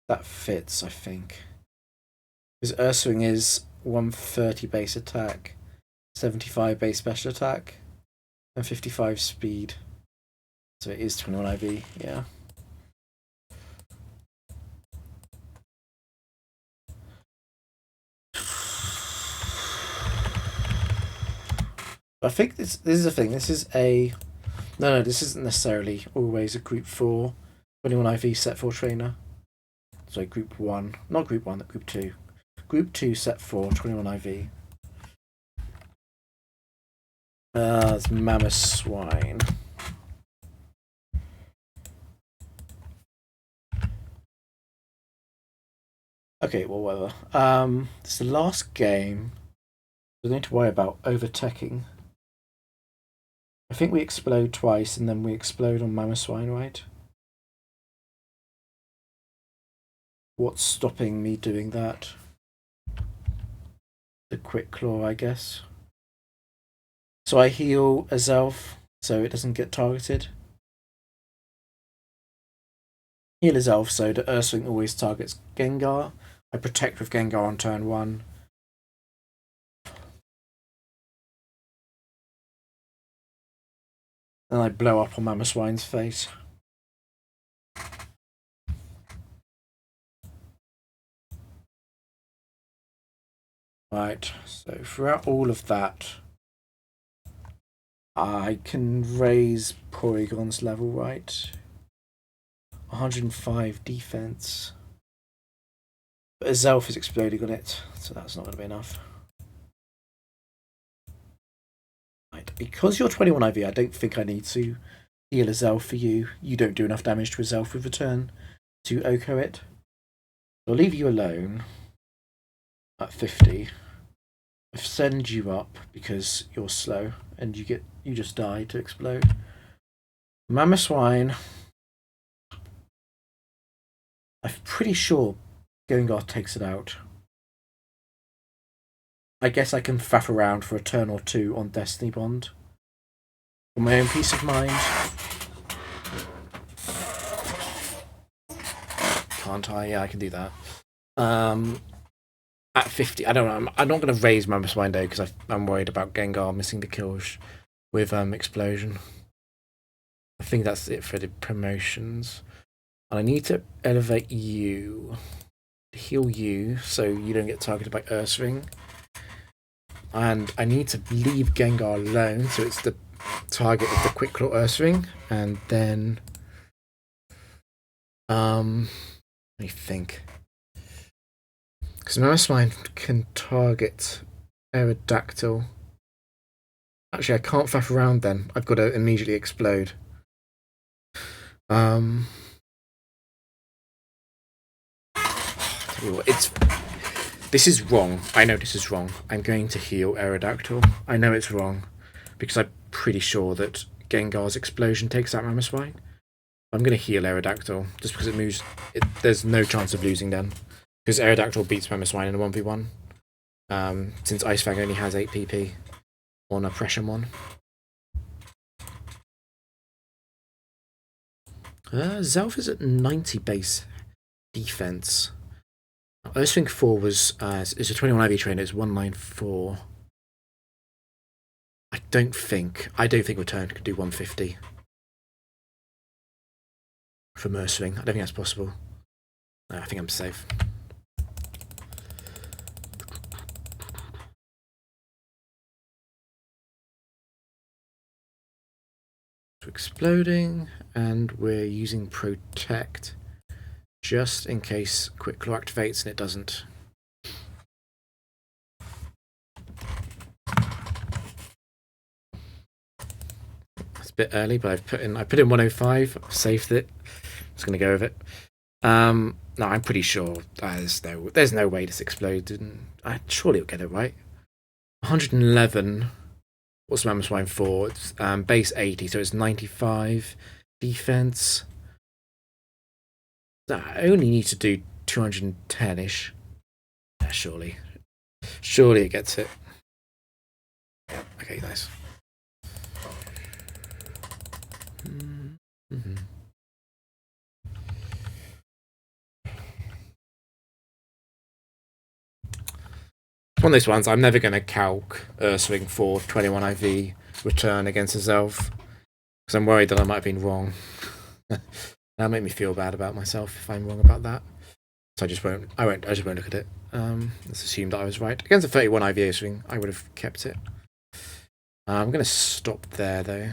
That fits, I think. Because Earthswing is 130 base attack, 75 base special attack, and 55 speed. So it is 21 IV, yeah. I think this is the thing. This is a... No, this isn't necessarily always a Group 4 21 IV set 4 trainer. So Group 1. Not Group 1, Group 2. Group 2 set 4 21 IV. It's Mammoth Swine. Okay, well, whatever. It's the last game. We don't need to worry about overteching. I think we explode twice and then we explode on Mammoth Swine, right? What's stopping me doing that? The Quick Claw, I guess. So I heal a Zelf so it doesn't get targeted. Heal a Zelf so the Earthswing always targets Gengar. I protect with Gengar on turn 1. And I blow up on Mammoth Swine's face. Right, so throughout all of that, I can raise Porygon's level, right? 105 defense. But a Zelf is exploding on it, so that's not going to be enough. Right, because you're 21 IV, I don't think I need to heal a Zelf for you. You don't do enough damage to a Zelf with a turn to Oko it. I'll leave you alone at 50. I send you up because you're slow and you just die to explode. Mammoth Swine. I'm pretty sure Gengar takes it out. I guess I can faff around for a turn or two on Destiny Bond. For my own peace of mind. Can't I? Yeah, I can do that. At 50, I don't know. I'm not going to raise Mammoth Swine though because I'm worried about Gengar missing the kills with Explosion. I think that's it for the promotions. And I need to elevate you, heal you so you don't get targeted by Earthswing. And I need to leave Gengar alone so it's the target of the Quick Claw Earthswing. And then let me think. Because Mammoth Swine can target Aerodactyl. Actually, I can't faff around then. I've got to immediately explode. This is wrong. I know this is wrong. I'm going to heal Aerodactyl. I know it's wrong because I'm pretty sure that Gengar's explosion takes out Mammoth Swine. I'm going to heal Aerodactyl just because it moves. There's no chance of losing then. Because Aerodactyl beats Mammoth Swine in a 1v1. Since Ice Fang only has 8 PP on a Pressure Mon. Zelf is at 90 base defense. Earthswing 4 was is a 21 IV trainer, it's 194. I don't think Return could do 150 from Earthswing. I don't think that's possible. No, I think I'm safe. Exploding, and we're using Protect just in case Quick Claw activates and it doesn't. It's a bit early, but I put in 105. I've saved it. Just gonna go with it. No, I'm pretty sure there's no way this exploded. Surely it'll get it right. 111. What's Mammoth Swine for? It's base 80, so it's 95 defense. I only need to do 210-ish. Yeah, surely. Surely it gets it. Okay, nice. Mm-hmm. One of those ones I'm never going to calc Urswing for 21 IV return against herself because I'm worried that I might have been wrong. That'll make me feel bad about myself if I'm wrong about that. So I just won't look at it. Let's assume that I was right. Against a 31 IV Urswing, I would have kept it. I'm going to stop there though.